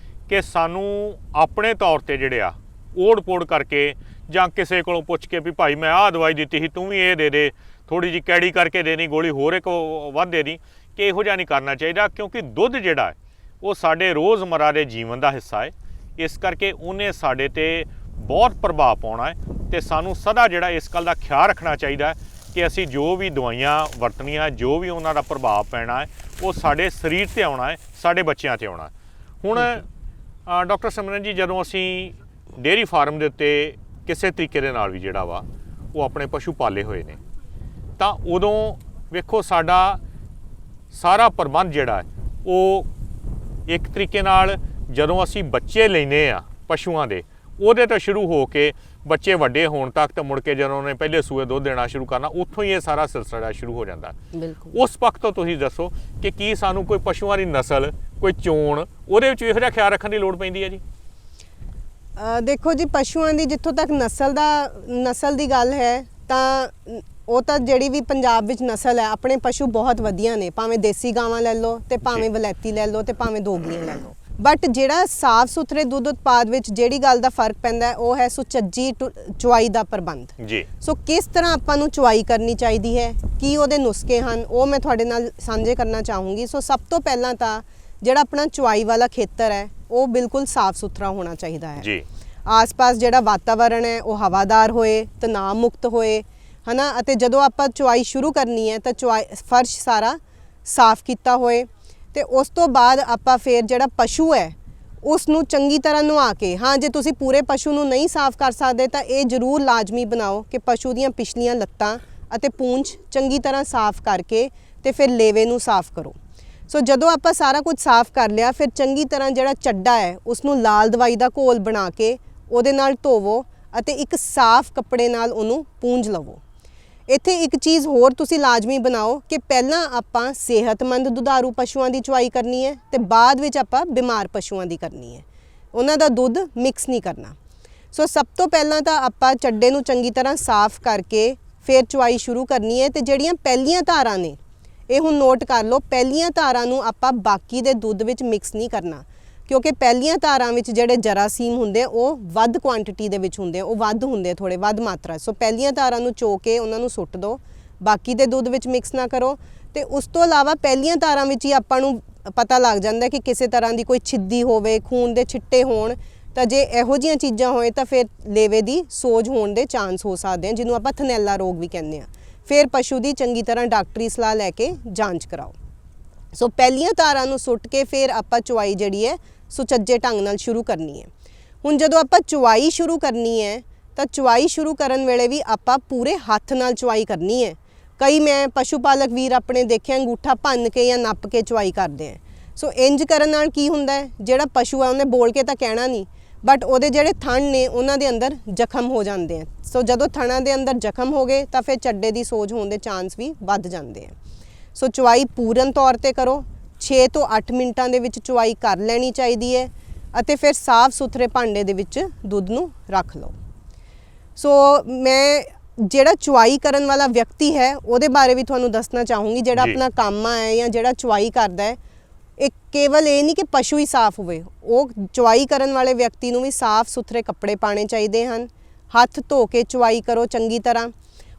ਕਿ ਸਾਨੂੰ ਆਪਣੇ ਤੌਰ ਤੇ ਜਿਹੜੇ ਆ ਓੜ-ਪੋੜ ਕਰਕੇ ਜਾਂ ਕਿਸੇ ਕੋਲੋਂ ਪੁੱਛ ਕੇ ਵੀ ਭਾਈ ਮੈਂ ਆਹ ਦਵਾਈ ਦਿੱਤੀ ਸੀ, ਤੂੰ ਵੀ ਇਹ ਦੇ ਦੇ, ਥੋੜ੍ਹੀ ਜਿਹੀ ਕੈੜੀ ਕਰਕੇ ਦੇਣੀ, ਗੋਲੀ ਹੋਰ ਇੱਕ ਵੱਧ ਦੇ ਦੀ, ਕਿ ਇਹੋ ਜਿਹਾ ਨਹੀਂ ਕਰਨਾ ਚਾਹੀਦਾ ਕਿਉਂਕਿ ਦੁੱਧ ਜਿਹੜਾ ਹੈ ਉਹ ਸਾਡੇ ਰੋਜ਼ਮਰਾ ਦੇ ਜੀਵਨ ਦਾ ਹਿੱਸਾ ਹੈ। ਇਸ ਕਰਕੇ ਉਹਨੇ ਸਾਡੇ ਤੇ ਬਹੁਤ ਪ੍ਰਭਾਵ ਪਾਉਣਾ ਹੈ ਤੇ ਸਾਨੂੰ ਸਦਾ ਜਿਹੜਾ ਇਸ ਗੱਲ ਦਾ ਖਿਆਲ ਰੱਖਣਾ ਚਾਹੀਦਾ ਕਿ ਅਸੀਂ ਜੋ ਵੀ ਦਵਾਈਆਂ ਵਰਤਣੀਆਂ, ਜੋ ਵੀ ਉਹਨਾਂ ਦਾ ਪ੍ਰਭਾਵ ਪੈਣਾ ਹੈ ਉਹ ਸਾਡੇ ਸਰੀਰ ਤੇ ਆਉਣਾ ਹੈ, ਸਾਡੇ ਬੱਚਿਆਂ ਤੇ ਆਉਣਾ। ਹੁਣ ਡਾਕਟਰ ਸਿਮਰਨ ਜੀ, ਜਦੋਂ ਅਸੀਂ ਡੇਅਰੀ ਫਾਰਮ ਦੇ ਉੱਤੇ ਕਿਸੇ ਤਰੀਕੇ ਦੇ ਨਾਲ ਵੀ ਜਿਹੜਾ ਵਾ ਉਹ ਆਪਣੇ ਪਸ਼ੂ ਪਾਲੇ ਹੋਏ ਨੇ ਤਾਂ ਉਦੋਂ ਵੇਖੋ ਸਾਡਾ ਸਾਰਾ ਪ੍ਰਬੰਧ ਜਿਹੜਾ ਹੈ ਉਹ ਇੱਕ ਤਰੀਕੇ ਨਾਲ ਜਦੋਂ ਅਸੀਂ ਬੱਚੇ ਲੈਂਦੇ ਆ ਪਸ਼ੂਆਂ ਦੇ, ਉਹਦੇ ਤੋਂ ਸ਼ੁਰੂ ਹੋ ਕੇ ਬੱਚੇ ਵੱਡੇ ਹੋਣ ਤੱਕ ਤਾਂ ਮੁੜ ਕੇ ਜਦੋਂ ਉਹਨੇ ਪਹਿਲੇ ਸੂਏ ਦੁੱਧ ਦੇਣਾ ਸ਼ੁਰੂ ਕਰਨਾ, ਉੱਥੋਂ ਹੀ ਇਹ ਸਾਰਾ ਸਿਲਸਿਲਾ ਸ਼ੁਰੂ ਹੋ ਜਾਂਦਾ। ਬਿਲਕੁਲ। ਉਸ ਪੱਖ ਤੋਂ ਤੁਸੀਂ ਦੱਸੋ ਕਿ ਕੀ ਸਾਨੂੰ ਕੋਈ ਪਸ਼ੂਆਂ ਦੀ ਨਸਲ, ਕੋਈ ਚੋਣ, ਉਹਦੇ ਵਿੱਚ ਇਹੋ ਜਿਹਾ ਖਿਆਲ ਰੱਖਣ ਦੀ ਲੋੜ ਪੈਂਦੀ ਹੈ ਜੀ? ਦੇਖੋ ਜੀ, ਪਸ਼ੂਆਂ ਦੀ ਜਿੱਥੋਂ ਤੱਕ ਨਸਲ ਦੀ ਗੱਲ ਹੈ ਤਾਂ ਉਹ ਤਾਂ ਜਿਹੜੀ ਵੀ ਪੰਜਾਬ ਵਿੱਚ ਨਸਲ ਹੈ, ਆਪਣੇ ਪਸ਼ੂ ਬਹੁਤ ਵਧੀਆ ਨੇ, ਭਾਵੇਂ ਦੇਸੀ ਗਾਵਾਂ ਲੈ ਲਓ ਤੇ ਭਾਵੇਂ ਵਲੈਤੀ ਲੈ ਲਓ ਤੇ ਭਾਵੇਂ ਦੋਗਲੀਆਂ ਲੈ ਲਓ। ਬਟ ਜਿਹੜਾ ਸਾਫ਼ ਸੁਥਰੇ ਦੁੱਧ ਉਤਪਾਦ ਵਿੱਚ ਜਿਹੜੀ ਗੱਲ ਦਾ ਫਰਕ ਪੈਂਦਾ ਉਹ ਹੈ ਸੁਚੱਜੀ ਚੁਆਈ ਦਾ ਪ੍ਰਬੰਧ ਜੀ। ਸੋ ਕਿਸ ਤਰ੍ਹਾਂ ਆਪਾਂ ਨੂੰ ਚੁਆਈ ਕਰਨੀ ਚਾਹੀਦੀ ਹੈ, ਕੀ ਉਹਦੇ ਨੁਸਖੇ ਹਨ, ਉਹ ਮੈਂ ਤੁਹਾਡੇ ਨਾਲ ਸਾਂਝੇ ਕਰਨਾ ਚਾਹੂੰਗੀ। ਸੋ ਸਭ ਤੋਂ ਪਹਿਲਾਂ ਤਾਂ ਜਿਹੜਾ ਆਪਣਾ ਚੁਆਈ ਵਾਲਾ ਖੇਤਰ ਹੈ ਉਹ ਬਿਲਕੁਲ ਸਾਫ਼ ਸੁਥਰਾ ਹੋਣਾ ਚਾਹੀਦਾ ਹੈ ਜੀ। ਆਸ-ਪਾਸ ਜਿਹੜਾ ਵਾਤਾਵਰਣ ਹੈ ਉਹ ਹਵਾਦਾਰ ਹੋਏ, ਤਣਾਅ ਮੁਕਤ ਹੋਏ, ਹਨਾ। ਅਤੇ ਜਦੋਂ ਆਪਾਂ ਚੁਆਈ ਸ਼ੁਰੂ ਕਰਨੀ ਹੈ ਤਾਂ ਫਰਸ਼ ਸਾਰਾ ਸਾਫ਼ ਕੀਤਾ ਹੋਏ ਤੇ ਉਸ ਤੋਂ ਬਾਅਦ ਆਪਾਂ ਫਿਰ ਜਿਹੜਾ ਪਸ਼ੂ ਹੈ ਉਸ ਨੂੰ ਚੰਗੀ ਤਰ੍ਹਾਂ ਨਵਾ ਕੇ, ਹਾਂ ਜੇ ਤੁਸੀਂ ਪੂਰੇ ਪਸ਼ੂ ਨੂੰ ਨਹੀਂ ਸਾਫ਼ ਕਰ ਸਕਦੇ ਤਾਂ ਇਹ ਜ਼ਰੂਰ ਲਾਜ਼ਮੀ ਬਣਾਓ ਕਿ ਪਸ਼ੂ ਦੀਆਂ ਪਿਛਲੀਆਂ ਲੱਤਾਂ ਅਤੇ ਪੂੰਛ ਚੰਗੀ ਤਰ੍ਹਾਂ ਸਾਫ਼ ਕਰਕੇ ਤੇ ਫਿਰ ਲੇਵੇ ਨੂੰ ਸਾਫ਼ ਕਰੋ। ਸੋ ਜਦੋਂ ਆਪਾਂ ਸਾਰਾ ਕੁਝ ਸਾਫ਼ ਕਰ ਲਿਆ, ਫਿਰ ਚੰਗੀ ਤਰ੍ਹਾਂ ਜਿਹੜਾ ਚੱਡਾ ਹੈ ਉਸ ਨੂੰ ਲਾਲ ਦਵਾਈ ਦਾ ਘੋਲ ਬਣਾ ਕੇ ਉਹਦੇ ਨਾਲ ਧੋਵੋ ਅਤੇ ਇੱਕ ਸਾਫ਼ ਕੱਪੜੇ ਨਾਲ ਉਹਨੂੰ ਪੂੰਝ ਲਵੋ। ਇੱਥੇ ਇੱਕ ਚੀਜ਼ ਹੋਰ ਤੁਸੀਂ ਲਾਜ਼ਮੀ ਬਣਾਓ ਕਿ ਪਹਿਲਾਂ ਆਪਾਂ ਸਿਹਤਮੰਦ ਦੁਧਾਰੂ ਪਸ਼ੂਆਂ ਦੀ ਚੁਆਈ ਕਰਨੀ ਹੈ ਤੇ ਬਾਅਦ ਵਿੱਚ ਆਪਾਂ ਬਿਮਾਰ ਪਸ਼ੂਆਂ ਦੀ ਕਰਨੀ ਹੈ। ਉਹਨਾਂ ਦਾ ਦੁੱਧ ਮਿਕਸ ਨਹੀਂ ਕਰਨਾ। ਸੋ ਸਭ ਤੋਂ ਪਹਿਲਾਂ ਤਾਂ ਆਪਾਂ ਚੱਡੇ ਨੂੰ ਚੰਗੀ ਤਰ੍ਹਾਂ ਸਾਫ਼ ਕਰਕੇ ਫਿਰ ਚੁਆਈ ਸ਼ੁਰੂ ਕਰਨੀ ਹੈ ਤੇ ਜਿਹੜੀਆਂ ਪਹਿਲੀਆਂ ਧਾਰਾਂ ਨੇ, ਇਹ ਹੁਣ ਨੋਟ ਕਰ ਲਓ, ਪਹਿਲੀਆਂ ਧਾਰਾਂ ਨੂੰ ਆਪਾਂ ਬਾਕੀ ਦੇ ਦੁੱਧ ਵਿੱਚ ਮਿਕਸ ਨਹੀਂ ਕਰਨਾ, ਕਿਉਂਕਿ ਪਹਿਲੀਆਂ ਧਾਰਾਂ ਵਿੱਚ ਜਿਹੜੇ ਜਰਾਸੀਮ ਹੁੰਦੇ ਉਹ ਵੱਧ ਕੁਆਂਟੀਟੀ ਦੇ ਵਿੱਚ ਹੁੰਦੇ, ਉਹ ਵੱਧ ਹੁੰਦੇ, ਥੋੜੇ ਵੱਧ ਮਾਤਰਾ। ਸੋ ਪਹਿਲੀਆਂ ਧਾਰਾਂ ਨੂੰ ਚੋ ਕੇ ਉਹਨਾਂ ਨੂੰ ਸੁੱਟ ਦਿਓ, ਬਾਕੀ ਦੇ ਦੁੱਧ ਵਿੱਚ ਮਿਕਸ ਨਾ ਕਰੋ। ਤੇ ਉਸ ਤੋਂ ਇਲਾਵਾ ਪਹਿਲੀਆਂ ਧਾਰਾਂ ਵਿੱਚ ਹੀ ਆਪਾਂ ਨੂੰ ਪਤਾ ਲੱਗ ਜਾਂਦਾ ਕਿ ਕਿਸੇ ਤਰ੍ਹਾਂ ਦੀ ਕੋਈ ਛਿੱਦੀ ਹੋਵੇ, ਖੂਨ ਦੇ ਛਿੱਟੇ ਹੋਣ, ਤਾਂ ਜੇ ਇਹੋ ਜਿਹੀਆਂ ਚੀਜ਼ਾਂ ਹੋਏ ਤਾਂ ਫਿਰ ਲੇਵੇ ਦੀ ਸੋਜ ਹੋਣ ਦੇ ਚਾਂਸ ਹੋ ਸਕਦੇ ਆ, ਜਿਹਨੂੰ ਆਪਾਂ ਥਨੈਲਾ ਰੋਗ ਵੀ ਕਹਿੰਦੇ ਆ। ਫਿਰ ਪਸ਼ੂ ਦੀ ਚੰਗੀ ਤਰ੍ਹਾਂ ਡਾਕਟਰੀ ਸਲਾਹ ਲੈ ਕੇ ਜਾਂਚ ਕਰਾਓ। ਸੋ ਪਹਿਲੀਆਂ ਧਾਰਾਂ ਨੂੰ ਸੁੱਟ ਕੇ ਫਿਰ ਆਪਾਂ ਚੁਆਈ ਜਿਹੜੀ ਹੈ ਸੁਚੱਜੇ ਢੰਗ ਨਾਲ ਸ਼ੁਰੂ ਕਰਨੀ ਹੈ। ਹੁਣ ਜਦੋਂ ਆਪਾਂ ਚੁਆਈ ਸ਼ੁਰੂ ਕਰਨੀ ਹੈ ਤਾਂ ਚੁਆਈ ਸ਼ੁਰੂ ਕਰਨ ਵੇਲੇ ਵੀ ਆਪਾਂ ਪੂਰੇ ਹੱਥ ਨਾਲ ਚੁਆਈ ਕਰਨੀ ਹੈ। ਕਈ ਮੈਂ ਪਸ਼ੂ ਪਾਲਕ ਵੀਰ ਆਪਣੇ ਦੇਖਿਆ ਅੰਗੂਠਾ ਭੰਨ ਕੇ ਜਾਂ ਨੱਪ ਕੇ ਚੁਆਈ ਕਰਦੇ ਆ। ਸੋ ਇੰਜ ਕਰਨ ਨਾਲ ਕੀ ਹੁੰਦਾ ਹੈ, ਜਿਹੜਾ ਪਸ਼ੂ ਹੈ ਉਹਨੇ ਬੋਲ ਕੇ ਤਾਂ ਕਹਿਣਾ ਨਹੀਂ, ਬਟ ਉਹਦੇ ਜਿਹੜੇ ਥਣ ਨੇ ਉਹਨਾਂ ਦੇ ਅੰਦਰ ਜ਼ਖਮ ਹੋ ਜਾਂਦੇ ਆ। ਸੋ ਜਦੋਂ ਥਣਾਂ ਦੇ ਅੰਦਰ ਜ਼ਖਮ ਹੋ ਗਏ ਤਾਂ ਫਿਰ ਚੱਡੇ ਦੀ ਸੋਜ ਹੋਣ ਦੇ ਚਾਂਸ ਵੀ ਵੱਧ ਜਾਂਦੇ ਆ। ਸੋ ਚੁਆਈ ਪੂਰਨ ਤੌਰ ਤੇ ਕਰੋ, 6 ਤੋਂ 8 ਮਿੰਟਾਂ ਦੇ ਵਿੱਚ ਚੁਆਈ ਕਰ ਲੈਣੀ ਚਾਹੀਦੀ ਹੈ ਅਤੇ ਫਿਰ ਸਾਫ਼ ਸੁਥਰੇ ਭਾਂਡੇ ਦੇ ਵਿੱਚ ਦੁੱਧ ਨੂੰ ਰੱਖ ਲਓ। ਸੋ ਮੈਂ ਜਿਹੜਾ ਚੁਆਈ ਕਰਨ ਵਾਲਾ ਵਿਅਕਤੀ ਹੈ ਉਹਦੇ ਬਾਰੇ ਵੀ ਤੁਹਾਨੂੰ ਦੱਸਣਾ ਚਾਹੂੰਗੀ। ਜਿਹੜਾ ਆਪਣਾ ਕਾਮਾ ਹੈ ਜਾਂ ਜਿਹੜਾ ਚੁਆਈ ਕਰਦਾ ਹੈ, ਇਹ ਕੇਵਲ ਇਹ ਨਹੀਂ ਕਿ ਪਸ਼ੂ ਹੀ ਸਾਫ਼ ਹੋਵੇ, ਉਹ ਚੁਆਈ ਕਰਨ ਵਾਲੇ ਵਿਅਕਤੀ ਨੂੰ ਵੀ ਸਾਫ਼ ਸੁਥਰੇ ਕੱਪੜੇ ਪਾਣੇ ਚਾਹੀਦੇ ਹਨ। ਹੱਥ ਧੋ ਕੇ ਚੁਆਈ ਕਰੋ ਚੰਗੀ ਤਰ੍ਹਾਂ।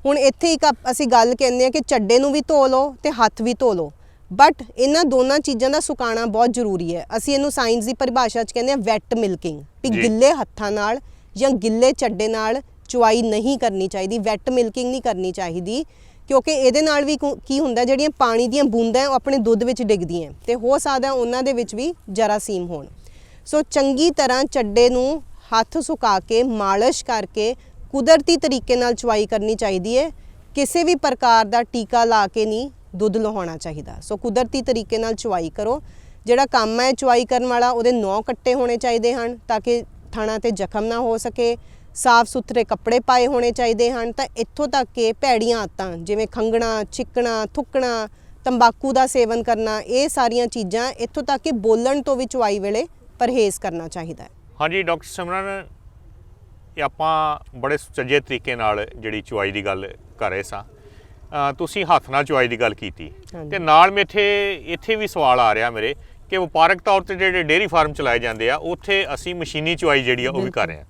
ਹੁਣ ਇੱਥੇ ਇੱਕ ਅਸੀਂ ਗੱਲ ਕਹਿੰਦੇ ਆ ਕਿ ਚੱਡੇ ਨੂੰ ਵੀ ਧੋ ਲਓ ਤੇ ਹੱਥ ਵੀ ਧੋ ਲਓ, ਬਟ ਇਹਨਾਂ ਦੋਨਾਂ ਚੀਜ਼ਾਂ ਦਾ ਸੁਕਾਉਣਾ ਬਹੁਤ ਜ਼ਰੂਰੀ ਹੈ। ਅਸੀਂ ਇਹਨੂੰ ਸਾਇੰਸ ਦੀ ਪਰਿਭਾਸ਼ਾ 'ਚ ਕਹਿੰਦੇ ਆ ਵੈਟ ਮਿਲਕਿੰਗ, ਵੀ ਗਿੱਲੇ ਹੱਥਾਂ ਨਾਲ ਜਾਂ ਗਿੱਲੇ ਚੱਡੇ ਨਾਲ ਚੁਆਈ ਨਹੀਂ ਕਰਨੀ ਚਾਹੀਦੀ, ਵੈਟ ਮਿਲਕਿੰਗ ਨਹੀਂ ਕਰਨੀ ਚਾਹੀਦੀ, ਕਿਉਂਕਿ ਇਹਦੇ ਨਾਲ ਵੀ ਕੀ ਹੁੰਦਾ, ਜਿਹੜੀਆਂ ਪਾਣੀ ਦੀਆਂ ਬੂੰਦਾਂ ਉਹ ਆਪਣੇ ਦੁੱਧ ਵਿੱਚ ਡਿੱਗਦੀਆਂ ਤੇ ਹੋ ਸਕਦਾ ਉਹਨਾਂ ਦੇ ਵਿੱਚ ਵੀ ਜਰਾਸੀਮ ਹੋਣ। ਸੋ ਚੰਗੀ ਤਰ੍ਹਾਂ ਚੱਡੇ ਨੂੰ ਹੱਥ ਸੁਕਾ ਕੇ ਮਾਲਿਸ਼ ਕਰਕੇ ਕੁਦਰਤੀ ਤਰੀਕੇ ਨਾਲ ਚੁਆਈ ਕਰਨੀ ਚਾਹੀਦੀ ਹੈ। ਕਿਸੇ ਵੀ ਪ੍ਰਕਾਰ ਦਾ ਟੀਕਾ ਲਾ ਕੇ ਨਹੀਂ ਦੁੱਧ ਲਹਾਉਣਾ ਚਾਹੀਦਾ। ਸੋ ਕੁਦਰਤੀ ਤਰੀਕੇ ਨਾਲ ਚੁਆਈ ਕਰੋ। ਜਿਹੜਾ ਕੰਮ ਹੈ ਚੁਆਈ ਕਰਨ ਵਾਲਾ, ਉਹਦੇ 9 ਕੱਟੇ ਹੋਣੇ ਚਾਹੀਦੇ ਹਨ ਤਾਂ ਕਿ ਥਣਾਂ ਤੇ ਜ਼ਖਮ ਨਾ ਹੋ ਸਕੇ। ਸਾਫ਼ ਸੁਥਰੇ ਕੱਪੜੇ ਪਾਏ ਹੋਣੇ ਚਾਹੀਦੇ ਹਨ। ਤਾਂ ਇੱਥੋਂ ਤੱਕ ਕਿ ਭੈੜੀਆਂ ਆਦਤਾਂ ਜਿਵੇਂ ਖੰਘਣਾ, ਛਿੱਕਣਾ, ਥੁੱਕਣਾ, ਤੰਬਾਕੂ ਦਾ ਸੇਵਨ ਕਰਨਾ, ਇਹ ਸਾਰੀਆਂ ਚੀਜ਼ਾਂ, ਇੱਥੋਂ ਤੱਕ ਕਿ ਬੋਲਣ ਤੋਂ ਵੀ ਚੁਆਈ ਵੇਲੇ ਪਰਹੇਜ਼ ਕਰਨਾ ਚਾਹੀਦਾ ਹੈ। ਹਾਂਜੀ ਡਾਕਟਰ ਸਿਮਰਨ, ਇਹ ਆਪਾਂ ਬੜੇ ਸੁਚੱਜੇ ਤਰੀਕੇ ਨਾਲ ਜਿਹੜੀ ਚੁਆਈ ਦੀ ਗੱਲ ਕਰ ਰਹੇ ਸਾਂ। ਤੁਸੀਂ ਹੱਥ ਨਾਲ ਚੁਆਈ ਦੀ ਗੱਲ ਕੀਤੀ ਤੇ ਨਾਲ ਇੱਥੇ ਵੀ ਸਵਾਲ ਆ ਰਿਹਾ ਮੇਰੇ ਕਿ ਵਪਾਰਕ ਤੌਰ ਤੇ ਜਿਹੜੇ ਡੇਅਰੀ ਫਾਰਮ ਚਲਾਏ ਜਾਂਦੇ ਆ ਉੱਥੇ ਅਸੀਂ ਮਸ਼ੀਨੀ ਚੁਆਈ ਜਿਹੜੀ ਆ ਉਹ ਵੀ ਕਰ ਰਹੇ ਹਾਂ।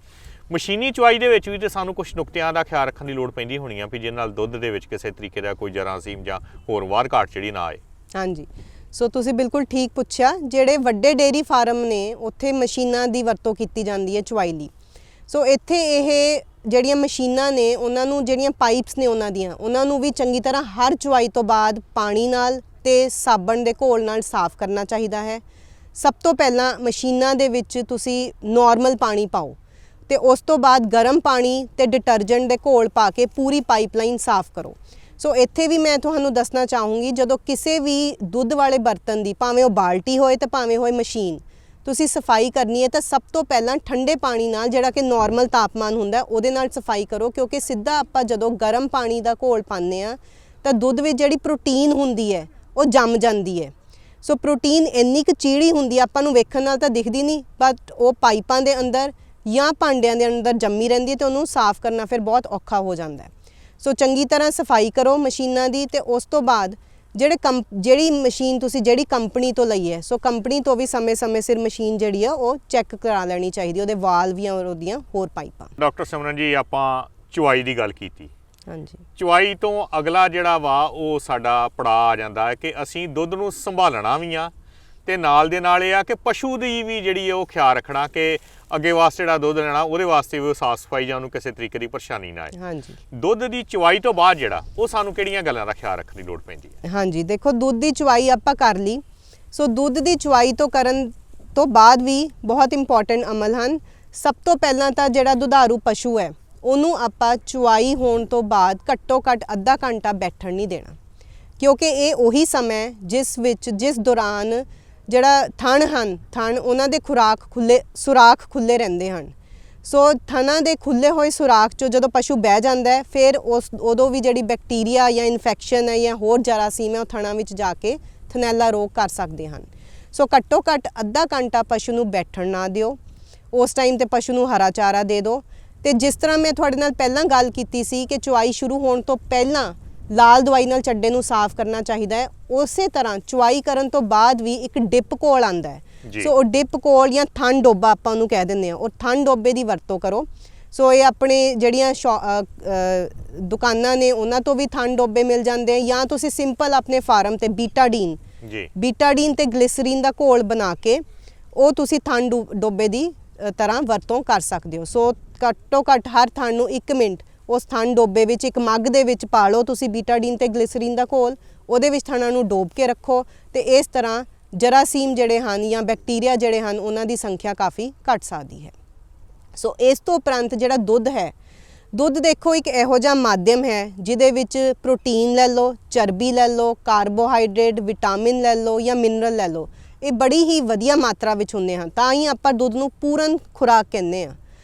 ਮਸ਼ੀਨੀ ਚੁਆਈ ਦੇ ਵਿੱਚ ਵੀ ਤੇ ਸਾਨੂੰ ਕੁਝ ਨੁਕਤਿਆਂ ਦਾ ਖਿਆਲ ਰੱਖਣ ਦੀ ਲੋੜ ਪੈਂਦੀ ਹੋਣੀ ਆ ਵੀ ਜਿਹਦੇ ਨਾਲ ਦੁੱਧ ਦੇ ਵਿੱਚ ਕਿਸੇ ਤਰੀਕੇ ਦਾ ਕੋਈ ਜਰਾਸੀਮ ਜਾਂ ਹੋਰ ਵਾਧ ਘਾਟ ਜਿਹੜੀ ਨਾ ਆਏ। ਹਾਂਜੀ, ਸੋ ਤੁਸੀਂ ਬਿਲਕੁਲ ਠੀਕ ਪੁੱਛਿਆ। ਜਿਹੜੇ ਵੱਡੇ ਡੇਅਰੀ ਫਾਰਮ ਨੇ ਉੱਥੇ ਮਸ਼ੀਨਾਂ ਦੀ ਵਰਤੋਂ ਕੀਤੀ ਜਾਂਦੀ ਹੈ ਚੁਆਈ ਲਈ। ਸੋ ਇੱਥੇ ਇਹ ਜਿਹੜੀਆਂ ਮਸ਼ੀਨਾਂ ਨੇ ਉਹਨਾਂ ਨੂੰ, ਜਿਹੜੀਆਂ ਪਾਈਪਸ ਨੇ ਉਹਨਾਂ ਨੂੰ ਵੀ ਚੰਗੀ ਤਰ੍ਹਾਂ ਹਰ ਚੁਆਈ ਤੋਂ ਬਾਅਦ ਪਾਣੀ ਨਾਲ ਤੇ ਸਾਬਣ ਦੇ ਘੋਲ ਨਾਲ ਸਾਫ਼ ਕਰਨਾ ਚਾਹੀਦਾ ਹੈ। ਸਭ ਤੋਂ ਪਹਿਲਾਂ ਮਸ਼ੀਨਾਂ ਦੇ ਵਿੱਚ ਤੁਸੀਂ ਨਾਰਮਲ ਪਾਣੀ ਪਾਓ ਤੇ ਉਸ ਤੋਂ ਬਾਅਦ ਗਰਮ ਪਾਣੀ ਤੇ ਡਿਟਰਜੈਂਟ ਦੇ ਘੋਲ ਪਾ ਕੇ ਪੂਰੀ ਪਾਈਪਲਾਈਨ ਸਾਫ਼ ਕਰੋ। ਸੋ ਇੱਥੇ ਵੀ ਮੈਂ ਤੁਹਾਨੂੰ ਦੱਸਣਾ ਚਾਹੂੰਗੀ, ਜਦੋਂ ਕਿਸੇ ਵੀ ਦੁੱਧ ਵਾਲੇ ਬਰਤਨ ਦੀ, ਭਾਵੇਂ ਉਹ ਬਾਲਟੀ ਹੋਏ ਤੇ ਭਾਵੇਂ ਹੋਏ ਮਸ਼ੀਨ, ਤੁਸੀਂ ਸਫਾਈ ਕਰਨੀ ਹੈ ਤਾਂ ਸਭ ਤੋਂ ਪਹਿਲਾਂ ਠੰਡੇ ਪਾਣੀ ਨਾਲ, ਜਿਹੜਾ ਕਿ ਨਾਰਮਲ ਤਾਪਮਾਨ ਹੁੰਦਾ, ਉਹਦੇ ਨਾਲ ਸਫਾਈ ਕਰੋ। ਕਿਉਂਕਿ ਸਿੱਧਾ ਆਪਾਂ ਜਦੋਂ ਗਰਮ ਪਾਣੀ ਦਾ ਘੋਲ ਪਾਉਂਦੇ ਆ ਤਾਂ ਦੁੱਧ ਵਿੱਚ ਜਿਹੜੀ ਪ੍ਰੋਟੀਨ ਹੁੰਦੀ ਹੈ ਉਹ ਜੰਮ ਜਾਂਦੀ ਹੈ। ਸੋ ਪ੍ਰੋਟੀਨ ਇੰਨੀ ਕੁ ਚੀੜੀ ਹੁੰਦੀ, ਆਪਾਂ ਨੂੰ ਵੇਖਣ ਨਾਲ ਤਾਂ ਦਿਖਦੀ ਨਹੀਂ, ਬਟ ਉਹ ਪਾਈਪਾਂ ਦੇ ਅੰਦਰ ਜਾਂ ਭਾਂਡਿਆਂ ਦੇ ਅੰਦਰ ਜੰਮੀ ਰਹਿੰਦੀ ਹੈ ਤੇ ਉਹਨੂੰ ਸਾਫ਼ ਕਰਨਾ ਫਿਰ ਬਹੁਤ ਔਖਾ ਹੋ ਜਾਂਦਾ ਹੈ। ਸੋ ਚੰਗੀ ਤਰ੍ਹਾਂ ਸਫਾਈ ਕਰੋ ਮਸ਼ੀਨਾਂ ਦੀ ਤੇ ਉਸ ਤੋਂ ਬਾਅਦ ਜਿਹੜੀ ਮਸ਼ੀਨ ਤੁਸੀਂ ਜਿਹੜੀ ਕੰਪਨੀ ਤੋਂ ਲਈ ਹੈ, ਸੋ ਕੰਪਨੀ ਤੋਂ ਵੀ ਸਮੇਂ-ਸਮੇਂ ਸਿਰ ਮਸ਼ੀਨ ਜਿਹੜੀ ਆ ਉਹ ਚੈੱਕ ਕਰਾ ਲੈਣੀ ਚਾਹੀਦੀ, ਉਹਦੇ ਵਾਲਵ ਜਾਂ ਉਹਦੀਆਂ ਹੋਰ ਪਾਈਪਾਂ। ਡਾਕਟਰ ਸਿਮਰਨ ਜੀ, ਆਪਾਂ ਚੁਆਈ ਦੀ ਗੱਲ ਕੀਤੀ। ਹਾਂਜੀ, ਚੁਆਈ ਤੋਂ ਅਗਲਾ ਜਿਹੜਾ ਵਾ ਉਹ ਸਾਡਾ ਪੜਾਅ ਆ ਜਾਂਦਾ ਹੈ ਕਿ ਅਸੀਂ ਦੁੱਧ ਨੂੰ ਸੰਭਾਲਣਾ ਵੀ ਆ ਤੇ ਨਾਲ ਦੇ ਨਾਲ ਇਹ ਆ ਕਿ ਪਸ਼ੂ ਦੀ ਵੀ ਜਿਹੜੀ ਉਹ ਖਿਆਲ ਰੱਖਣਾ ਕਿ ਅੱਗੇ ਵਾਸਤੇ ਜਿਹੜਾ ਦੁੱਧ ਲੈਣਾ ਉਹਦੇ ਵਾਸਤੇ ਵੀ ਸਾਫ਼ ਸਫਾਈ ਜਾਂ ਉਹਨੂੰ ਕਿਸੇ ਤਰੀਕੇ ਦੀ ਪਰੇਸ਼ਾਨੀ ਨਾ ਆਏ। ਹਾਂਜੀ, ਦੁੱਧ ਦੀ ਚੁਆਈ ਤੋਂ ਬਾਅਦ ਜਿਹੜਾ ਉਹ ਸਾਨੂੰ ਕਿਹੜੀਆਂ ਗੱਲਾਂ ਦਾ ਖਿਆਲ ਰੱਖਣ ਦੀ ਲੋੜ ਪੈਂਦੀ ਹੈ? ਹਾਂਜੀ, ਦੇਖੋ ਦੁੱਧ ਦੀ ਚੁਆਈ ਆਪਾਂ ਕਰ ਲਈ। ਸੋ ਦੁੱਧ ਦੀ ਚੁਆਈ ਤੋਂ ਕਰਨ ਤੋਂ ਬਾਅਦ ਵੀ ਬਹੁਤ ਇੰਪੋਰਟੈਂਟ ਅਮਲ ਹਨ। ਸਭ ਤੋਂ ਪਹਿਲਾਂ ਤਾਂ ਜਿਹੜਾ ਦੁਧਾਰੂ ਪਸ਼ੂ ਹੈ ਉਹਨੂੰ ਆਪਾਂ ਚੁਆਈ ਹੋਣ ਤੋਂ ਬਾਅਦ ਘੱਟੋ ਘੱਟ ਅੱਧਾ ਘੰਟਾ ਬੈਠਣ ਨਹੀਂ ਦੇਣਾ, ਕਿਉਂਕਿ ਇਹ ਉਹੀ ਸਮਾਂ ਜਿਸ ਦੌਰਾਨ ਜਿਹੜਾ ਥਣ ਉਹਨਾਂ ਦੇ ਸੁਰਾਖ ਖੁੱਲੇ ਰਹਿੰਦੇ ਹਨ। ਸੋ ਥਣਾਂ ਦੇ ਖੁੱਲੇ ਹੋਏ ਸੁਰਾਖ 'ਚੋਂ ਜਦੋਂ ਪਸ਼ੂ ਬਹਿ ਜਾਂਦਾ ਹੈ ਫਿਰ ਉਦੋਂ ਵੀ ਜਿਹੜੀ ਬੈਕਟੀਰੀਆ ਜਾਂ ਇਨਫੈਕਸ਼ਨ ਹੈ ਜਾਂ ਹੋਰ ਜਰਾਸੀਮ ਹੈ ਉਹ ਥਣਾਂ ਵਿੱਚ ਜਾ ਕੇ ਥਨੈਲਾ ਰੋਗ ਕਰ ਸਕਦੇ ਹਨ। ਸੋ ਘੱਟੋ ਘੱਟ ਅੱਧਾ ਘੰਟਾ ਪਸ਼ੂ ਨੂੰ ਬੈਠਣ ਨਾ ਦਿਓ। ਉਸ ਟਾਈਮ ਤੇ ਪਸ਼ੂ ਨੂੰ ਹਰਾ ਚਾਰਾ ਦੇ ਦਿਓ। ਤੇ ਜਿਸ ਤਰ੍ਹਾਂ ਮੈਂ ਤੁਹਾਡੇ ਨਾਲ ਪਹਿਲਾਂ ਗੱਲ ਕੀਤੀ ਸੀ ਕਿ ਚੁਆਈ ਸ਼ੁਰੂ ਹੋਣ ਤੋਂ ਪਹਿਲਾਂ ਲਾਲ ਦਵਾਈ ਨਾਲ ਚੱਡੇ ਨੂੰ ਸਾਫ਼ ਕਰਨਾ ਚਾਹੀਦਾ ਹੈ, ਉਸੇ ਤਰ੍ਹਾਂ ਚੁਆਈ ਕਰਨ ਤੋਂ ਬਾਅਦ ਵੀ ਇੱਕ ਡਿਪ ਕੋਲ ਆਉਂਦਾ ਹੈ। ਸੋ ਉਹ ਡਿਪ ਕੋਲ ਜਾਂ ਥਣ ਡੋਬਾ ਆਪਾਂ ਉਹਨੂੰ ਕਹਿ ਦਿੰਦੇ ਹਾਂ, ਉਹ ਥਣ ਡੋਬੇ ਦੀ ਵਰਤੋਂ ਕਰੋ। ਸੋ ਇਹ ਆਪਣੇ ਜਿਹੜੀਆਂ ਦੁਕਾਨਾਂ ਨੇ ਉਹਨਾਂ ਤੋਂ ਵੀ ਥਣ ਡੋਬੇ ਮਿਲ ਜਾਂਦੇ ਆ, ਜਾਂ ਤੁਸੀਂ ਸਿੰਪਲ ਆਪਣੇ ਫਾਰਮ ਤੇ ਬੀਟਾਡੀਨ ਤੇ ਗਲਿਸਰੀਨ ਦਾ ਘੋਲ ਬਣਾ ਕੇ ਉਹ ਤੁਸੀਂ ਥਣ ਡੋਬੇ ਦੀ ਤਰ੍ਹਾਂ ਵਰਤੋਂ ਕਰ ਸਕਦੇ ਹੋ। ਸੋ ਘੱਟੋ ਘੱਟ ਹਰ ਥਣ ਨੂੰ 1 ਮਿੰਟ ਉਸ ਥਣ ਡੋਬੇ ਵਿੱਚ ਇੱਕ ਮੱਗ ਦੇ ਵਿੱਚ ਪਾ ਲਓ ਤੁਸੀਂ ਬੀਟਾਡੀਨ ਤੇ ਗਲਿਸਰੀਨ ਦਾ ਘੋਲ, ਉਹਦੇ ਵਿੱਚ ਥਣਾਂ ਨੂੰ ਡੋਬ ਕੇ ਰੱਖੋ ਤੇ ਇਸ ਤਰ੍ਹਾਂ ਜਰਾਸੀਮ ਜਿਹੜੇ ਹਨ ਜਾਂ ਬੈਕਟੀਰੀਆ ਜਿਹੜੇ ਹਨ ਉਹਨਾਂ ਦੀ ਸੰਖਿਆ ਕਾਫੀ ਘਟ ਸਕਦੀ ਹੈ। ਸੋ ਇਸ ਤੋਂ ਉਪਰੰਤ ਜਿਹੜਾ ਦੁੱਧ ਹੈ, ਦੁੱਧ ਦੇਖੋ ਇੱਕ ਇਹੋ ਜਿਹਾ ਮਾਧਿਅਮ ਹੈ ਜਿਹਦੇ ਵਿੱਚ ਪ੍ਰੋਟੀਨ ਲੈ ਲਓ, ਚਰਬੀ ਲੈ ਲਓ, ਕਾਰਬੋਹਾਈਡਰੇਟ, ਵਿਟਾਮਿਨ ਲੈ ਲਓ ਜਾਂ ਮਿਨਰਲ ਲੈ ਲਓ, ਇਹ ਬੜੀ ਹੀ ਵਧੀਆ ਮਾਤਰਾ ਵਿੱਚ ਹੁੰਦੇ ਹਨ, ਤਾਂ ਹੀ ਆਪਾਂ ਦੁੱਧ ਨੂੰ ਪੂਰਨ ਖੁਰਾਕ ਕਹਿੰਦੇ ਹਾਂ।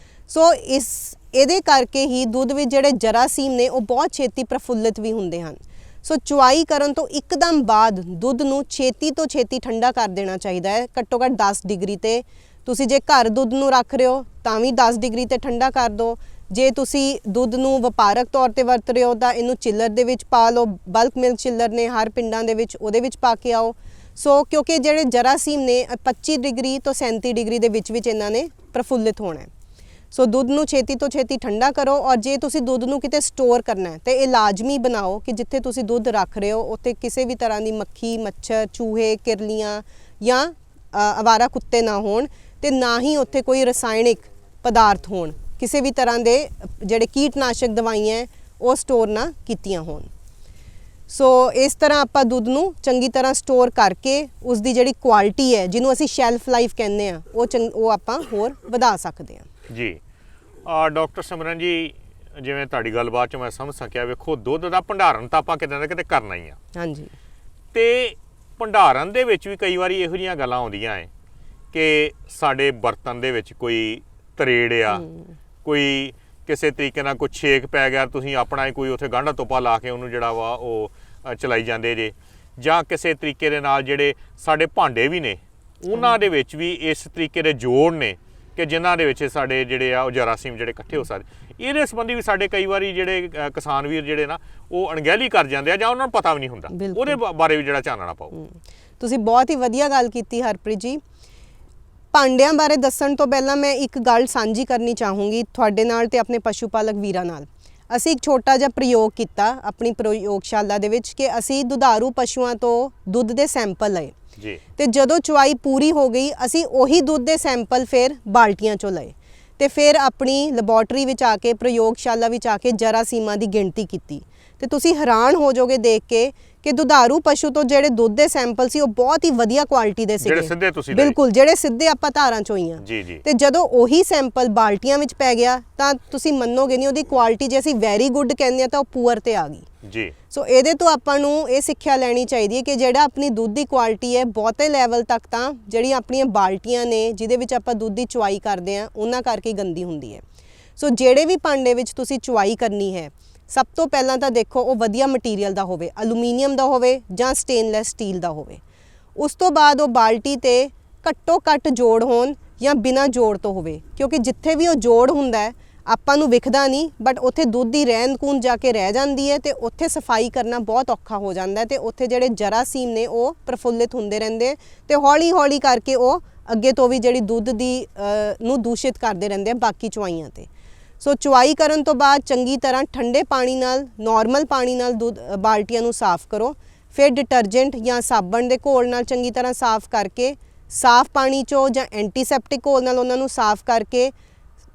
ਸੋ ਇਹਦੇ ਕਰਕੇ ਹੀ ਦੁੱਧ ਵਿੱਚ ਜਿਹੜੇ ਜਰਾਸੀਮ ਨੇ ਉਹ ਬਹੁਤ ਛੇਤੀ ਪ੍ਰਫੁੱਲਿਤ ਵੀ ਹੁੰਦੇ ਹਨ। ਸੋ ਚੁਆਈ ਕਰਨ ਤੋਂ ਇੱਕਦਮ ਬਾਅਦ ਦੁੱਧ ਨੂੰ ਛੇਤੀ ਤੋਂ ਛੇਤੀ ਠੰਡਾ ਕਰ ਦੇਣਾ ਚਾਹੀਦਾ ਹੈ। ਘੱਟੋ ਘੱਟ 10 ਡਿਗਰੀ ਤੇ ਤੁਸੀਂ ਜੇ ਘਰ ਦੁੱਧ ਨੂੰ ਰੱਖ ਰਹੇ ਹੋ ਤਾਂ ਵੀ 10 ਡਿਗਰੀ ਤੇ ਠੰਡਾ ਕਰ ਦਿਓ। ਜੇ ਤੁਸੀਂ ਦੁੱਧ ਨੂੰ ਵਪਾਰਕ ਤੌਰ ਤੇ ਵਰਤ ਰਹੇ ਹੋ ਤਾਂ ਇਹਨੂੰ ਚਿੱਲਰ ਦੇ ਵਿੱਚ ਪਾ ਲਓ। ਬਲਕ ਮਿਲਕ ਚਿੱਲਰ ਨੇ ਹਰ ਪਿੰਡਾਂ ਦੇ ਵਿੱਚ, ਉਹਦੇ ਵਿੱਚ ਪਾ ਕੇ ਆਓ। ਸੋ ਕਿਉਂਕਿ ਜਿਹੜੇ ਜਰਾਸੀਮ ਨੇ 25 ਡਿਗਰੀ ਤੋਂ 37 ਡਿਗਰੀ ਦੇ ਵਿੱਚ ਇਹਨਾਂ ਨੇ ਪ੍ਰਫੁੱਲਿਤ ਹੋਣਾ ਹੈ। ਸੋ ਦੁੱਧ ਨੂੰ ਛੇਤੀ ਤੋਂ ਛੇਤੀ ਠੰਡਾ ਕਰੋ। ਔਰ ਜੇ ਤੁਸੀਂ ਦੁੱਧ ਨੂੰ ਕਿਤੇ ਸਟੋਰ ਕਰਨਾ ਹੈ ਤੇ ਇਹ ਲਾਜ਼ਮੀ ਬਣਾਓ ਕਿ ਜਿੱਥੇ ਤੁਸੀਂ ਦੁੱਧ ਰੱਖ ਰਹੇ ਹੋ ਉੱਥੇ ਕਿਸੇ ਵੀ ਤਰ੍ਹਾਂ ਦੀ ਮੱਖੀ, ਮੱਛਰ, ਚੂਹੇ, ਕਿਰਲੀਆਂ ਜਾਂ ਅਵਾਰਾ ਕੁੱਤੇ ਨਾ ਹੋਣ ਤੇ ਨਾ ਹੀ ਉੱਥੇ ਕੋਈ ਰਸਾਇਣਿਕ ਪਦਾਰਥ ਹੋਣ, ਕਿਸੇ ਵੀ ਤਰ੍ਹਾਂ ਦੇ ਜਿਹੜੇ ਕੀਟਨਾਸ਼ਕ ਦਵਾਈਆਂ ਉਹ ਸਟੋਰ ਨਾ ਕੀਤੀਆਂ ਹੋਣ। ਸੋ ਇਸ ਤਰ੍ਹਾਂ ਆਪਾਂ ਦੁੱਧ ਨੂੰ ਚੰਗੀ ਤਰ੍ਹਾਂ ਸਟੋਰ ਕਰਕੇ ਉਸ ਦੀ ਜਿਹੜੀ ਕੁਆਲਿਟੀ ਹੈ ਜਿਹਨੂੰ ਅਸੀਂ ਸ਼ੈਲਫ ਲਾਈਫ ਕਹਿੰਦੇ ਆ ਉਹ ਆਪਾਂ ਹੋਰ ਵਧਾ ਸਕਦੇ ਹਾਂ। ਜੀ ਡਾਕਟਰ ਸਿਮਰਨ ਜੀ, ਜਿਵੇਂ ਤੁਹਾਡੀ ਗੱਲਬਾਤ 'ਚ ਮੈਂ ਸਮਝ ਸਕਿਆ, ਵੇਖੋ ਦੁੱਧ ਦਾ ਭੰਡਾਰਨ ਤਾਂ ਆਪਾਂ ਕਿਤੇ ਨਾ ਕਿਤੇ ਕਰਨਾ ਹੀ ਆ। ਹਾਂਜੀ। ਤੇ ਭੰਡਾਰਨ ਦੇ ਵਿੱਚ ਵੀ ਕਈ ਵਾਰੀ ਇਹੋ ਜਿਹੀਆਂ ਗੱਲਾਂ ਆਉਂਦੀਆਂ ਹੈ ਕਿ ਸਾਡੇ ਬਰਤਨ ਦੇ ਵਿੱਚ ਕੋਈ ਤਰੇੜ ਆ, ਕੋਈ ਕਿਸੇ ਤਰੀਕੇ ਨਾਲ ਕੋਈ ਛੇਕ ਪੈ ਗਿਆ, ਤੁਸੀਂ ਆਪਣਾ ਹੀ ਕੋਈ ਉੱਥੇ ਗਾਂਢਾ ਤੋਪਾ ਲਾ ਕੇ ਉਹਨੂੰ ਜਿਹੜਾ ਵਾ ਉਹ ਚਲਾਈ ਜਾਂਦੇ ਜੇ, ਜਾਂ ਕਿਸੇ ਤਰੀਕੇ ਦੇ ਨਾਲ ਜਿਹੜੇ ਸਾਡੇ ਭਾਂਡੇ ਵੀ ਨੇ ਉਹਨਾਂ ਦੇ ਵਿੱਚ ਵੀ ਇਸ ਤਰੀਕੇ ਦੇ ਜੋੜ ਨੇ ਕਿ ਜਿਨ੍ਹਾਂ ਦੇ ਵਿੱਚ ਸਾਡੇ ਜਿਹੜੇ ਆ ਉਹ ਜਰਾਸੀਮ ਜਿਹੜੇ ਇਕੱਠੇ ਹੋ ਸਕਦੇ। ਇਹਦੇ ਸੰਬੰਧੀ ਵੀ ਸਾਡੇ ਕਈ ਵਾਰੀ ਜਿਹੜੇ ਕਿਸਾਨ ਵੀਰ ਜਿਹੜੇ ਨਾ ਉਹ ਅਣਗਹਿਲੀ ਕਰ ਜਾਂਦੇ ਆ ਜਾਂ ਉਹਨਾਂ ਨੂੰ ਪਤਾ ਵੀ ਨਹੀਂ ਹੁੰਦਾ, ਉਹਦੇ ਬਾਰੇ ਵੀ ਜਿਹੜਾ ਚਾਨਣਾ ਪਾਓ। ਤੁਸੀਂ ਬਹੁਤ ਹੀ ਵਧੀਆ ਗੱਲ ਕੀਤੀ ਹਰਪ੍ਰੀਤ ਜੀ। ਭਾਂਡਿਆਂ ਬਾਰੇ ਦੱਸਣ ਤੋਂ ਪਹਿਲਾਂ ਮੈਂ ਇੱਕ ਗੱਲ ਸਾਂਝੀ ਕਰਨੀ ਚਾਹੂੰਗੀ ਤੁਹਾਡੇ ਨਾਲ ਤੇ ਆਪਣੇ ਪਸ਼ੂ ਪਾਲਕ ਵੀਰਾਂ ਨਾਲ। ਅਸੀਂ ਇੱਕ ਛੋਟਾ ਜਿਹਾ ਪ੍ਰਯੋਗ ਕੀਤਾ ਆਪਣੀ ਪ੍ਰਯੋਗਸ਼ਾਲਾ ਦੇ ਵਿੱਚ ਕਿ ਅਸੀਂ ਦੁਧਾਰੂ ਪਸ਼ੂਆਂ ਤੋਂ ਦੁੱਧ ਦੇ ਸੈਂਪਲ ਲਏ ਜੀ, ਤੇ ਜਦੋਂ ਚੁਆਈ ਪੂਰੀ ਹੋ ਗਈ ਅਸੀਂ ਉਹੀ ਦੁੱਧ ਦੇ ਸੈਂਪਲ ਫਿਰ ਬਾਲਟੀਆਂ 'ਚੋਂ ਲਏ ਤੇ ਫਿਰ ਆਪਣੀ ਲੈਬੋਰੇਟਰੀ ਵਿੱਚ ਆ ਕੇ, ਪ੍ਰਯੋਗਸ਼ਾਲਾ ਵਿੱਚ ਆ ਕੇ ਜਰਾਸੀਮਾਂ ਦੀ ਗਿਣਤੀ ਕੀਤੀ ਤੇ ਤੁਸੀਂ ਹੈਰਾਨ ਹੋ ਜਾਓਗੇ ਦੇਖ ਕੇ ਕਿ ਦੁਧਾਰੂ ਪਸ਼ੂ ਤੋਂ ਜਿਹੜੇ ਦੁੱਧ ਦੇ ਸੈਂਪਲ ਸੀ ਉਹ ਬਹੁਤ ਹੀ ਵਧੀਆ ਕੁਆਲਿਟੀ ਦੇ ਸੀਗੇ। ਜਿਹੜੇ ਸਿੱਧੇ ਤੁਸੀਂ ਬਿਲਕੁਲ, ਜਿਹੜੇ ਸਿੱਧੇ ਆਪਾਂ ਧਾਰਾਂ ਚੋਂ ਹੀ ਆ। ਤੇ ਜਦੋਂ ਉਹੀ ਸੈਂਪਲ ਬਾਲਟੀਆਂ ਵਿੱਚ ਪੈ ਗਿਆ ਤਾਂ ਤੁਸੀਂ ਮੰਨੋਗੇ ਨਹੀਂ, ਉਹਦੀ ਕੁਆਲਿਟੀ ਜੇ ਅਸੀਂ ਵੈਰੀ ਗੁੱਡ ਕਹਿੰਦੇ ਆ ਤਾਂ ਉਹ ਪੂਅਰ ਤੇ ਆ ਗਈ ਜੀ। ਸੋ ਇਹਦੇ ਤੋਂ ਆਪਾਂ ਨੂੰ ਇਹ ਸਿੱਖਿਆ ਲੈਣੀ ਚਾਹੀਦੀ ਹੈ ਕਿ ਜਿਹੜਾ ਆਪਣੀ ਦੁੱਧ ਦੀ ਕੁਆਲਿਟੀ ਹੈ ਬਹੁਤੇ ਲੈਵਲ ਤੱਕ ਤਾਂ ਜਿਹੜੀਆਂ ਆਪਣੀਆਂ ਬਾਲਟੀਆਂ ਨੇ ਜਿਹਦੇ ਵਿੱਚ ਆਪਾਂ ਦੁੱਧ ਦੀ ਚੁਆਈ ਕਰਦੇ ਆ ਉਹਨਾਂ ਕਰਕੇ ਗੰਦੀ ਹੁੰਦੀ ਹੈ। ਸੋ ਜਿਹੜੇ ਵੀ ਭਾਂਡੇ ਵਿੱਚ ਤੁਸੀਂ ਚੁਆਈ ਕਰਨੀ ਹੈ ਸਭ ਤੋਂ ਪਹਿਲਾਂ ਤਾਂ ਦੇਖੋ ਉਹ ਵਧੀਆ ਮਟੀਰੀਅਲ ਦਾ ਹੋਵੇ, ਐਲੂਮੀਨੀਅਮ ਦਾ ਹੋਵੇ ਜਾਂ ਸਟੇਨਲੈਸ ਸਟੀਲ ਦਾ ਹੋਵੇ। ਉਸ ਤੋਂ ਬਾਅਦ ਉਹ ਬਾਲਟੀ ਤੇ ਘੱਟੋ ਘੱਟ ਜੋੜ ਹੋਣ ਜਾਂ ਬਿਨਾਂ ਜੋੜ ਤੋਂ ਹੋਵੇ, ਕਿਉਂਕਿ ਜਿੱਥੇ ਵੀ ਉਹ ਜੋੜ ਹੁੰਦਾ ਹੈ ਆਪਾਂ ਨੂੰ ਵਿਖਦਾ ਨਹੀਂ, ਬਟ ਉੱਥੇ ਦੁੱਧ ਦੀ ਰਹਿੰਦ ਖੂੰਹਦ ਜਾ ਕੇ ਰਹਿ ਜਾਂਦੀ ਹੈ ਤੇ ਉੱਥੇ ਸਫਾਈ ਕਰਨਾ ਬਹੁਤ ਔਖਾ ਹੋ ਜਾਂਦਾ ਹੈ ਤੇ ਉੱਥੇ ਜਿਹੜੇ ਜਰਾਸੀਮ ਨੇ ਉਹ ਪ੍ਰਫੁੱਲਿਤ ਹੁੰਦੇ ਰਹਿੰਦੇ ਤੇ ਹੌਲੀ ਹੌਲੀ ਕਰਕੇ ਉਹ ਅੱਗੇ ਤੋਂ ਵੀ ਜਿਹੜੀ ਦੁੱਧ ਦੀ ਨੂੰ ਦੂਸ਼ਿਤ ਕਰਦੇ ਰਹਿੰਦੇ ਆ ਬਾਕੀ ਚੁਆਈਆਂ ਤੇ। ਸੋ ਚੁਆਈ ਕਰਨ ਤੋਂ ਬਾਅਦ ਚੰਗੀ ਤਰ੍ਹਾਂ ਠੰਡੇ ਪਾਣੀ ਨਾਲ, ਨਾਰਮਲ ਪਾਣੀ ਨਾਲ ਦੁੱਧ ਬਾਲਟੀਆਂ ਨੂੰ ਸਾਫ਼ ਕਰੋ, ਫਿਰ ਡਿਟਰਜੈਂਟ ਜਾਂ ਸਾਬਣ ਦੇ ਘੋਲ ਨਾਲ ਚੰਗੀ ਤਰ੍ਹਾਂ ਸਾਫ਼ ਕਰਕੇ, ਸਾਫ਼ ਪਾਣੀ 'ਚੋਂ ਜਾਂ ਐਂਟੀਸੈਪਟਿਕ ਘੋਲ ਨਾਲ ਉਹਨਾਂ ਨੂੰ ਸਾਫ਼ ਕਰਕੇ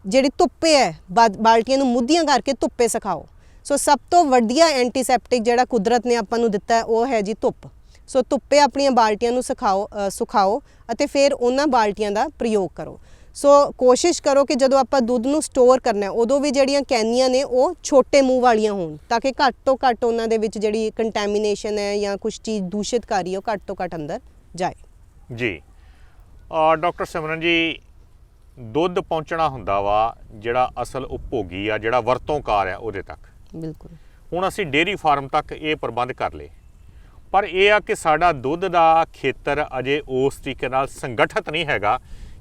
ਜਿਹੜੀ ਧੁੱਪੇ ਹੈ ਬਾਲਟੀਆਂ ਨੂੰ ਮੁੱਧੀਆਂ ਕਰਕੇ ਧੁੱਪੇ ਸੁਕਾਓ। ਸੋ ਸਭ ਤੋਂ ਵਧੀਆ ਐਂਟੀਸੈਪਟਿਕ ਜਿਹੜਾ ਕੁਦਰਤ ਨੇ ਆਪਾਂ ਨੂੰ ਦਿੱਤਾ ਹੈ ਉਹ ਹੈ ਜੀ ਧੁੱਪ। ਸੋ ਧੁੱਪੇ ਆਪਣੀਆਂ ਬਾਲਟੀਆਂ ਨੂੰ ਸੁਕਾਓ ਅਤੇ ਫਿਰ ਉਹਨਾਂ ਬਾਲਟੀਆਂ ਦਾ ਪ੍ਰਯੋਗ ਕਰੋ। ਸੋ ਕੋਸ਼ਿਸ਼ ਕਰੋ ਕਿ ਜਦੋਂ ਆਪਾਂ ਦੁੱਧ ਨੂੰ ਸਟੋਰ ਕਰਨਾ ਹੈ ਉਦੋਂ ਵੀ ਜਿਹੜੀਆਂ ਕੈਨੀਆਂ ਨੇ ਉਹ ਛੋਟੇ ਮੂੰਹ ਵਾਲੀਆਂ ਹੋਣ, ਤਾਂ ਕਿ ਘੱਟ ਤੋਂ ਘੱਟ ਉਹਨਾਂ ਦੇ ਵਿੱਚ ਜਿਹੜੀ ਕੰਟੈਮੀਨੇਸ਼ਨ ਹੈ ਜਾਂ ਕੁਝ ਚੀਜ਼ ਦੂਸ਼ਿਤ ਕਰ ਰਹੀ ਹੈ ਉਹ ਘੱਟ ਤੋਂ ਘੱਟ ਅੰਦਰ ਜਾਏ। ਜੀ ਡਾਕਟਰ ਸਿਮਰਨ ਜੀ, ਦੁੱਧ ਪਹੁੰਚਣਾ ਹੁੰਦਾ ਵਾ ਜਿਹੜਾ ਅਸਲ ਉਪਭੋਗੀ ਆ, ਜਿਹੜਾ ਵਰਤੋਂਕਾਰ ਆ ਉਹਦੇ ਤੱਕ। ਬਿਲਕੁਲ। ਹੁਣ ਅਸੀਂ ਡੇਅਰੀ ਫਾਰਮ ਤੱਕ ਇਹ ਪ੍ਰਬੰਧ ਕਰ ਲਏ, ਪਰ ਇਹ ਆ ਕਿ ਸਾਡਾ ਦੁੱਧ ਦਾ ਖੇਤਰ ਅਜੇ ਉਸ ਤਰੀਕੇ ਨਾਲ ਸੰਗਠਿਤ ਨਹੀਂ ਹੈਗਾ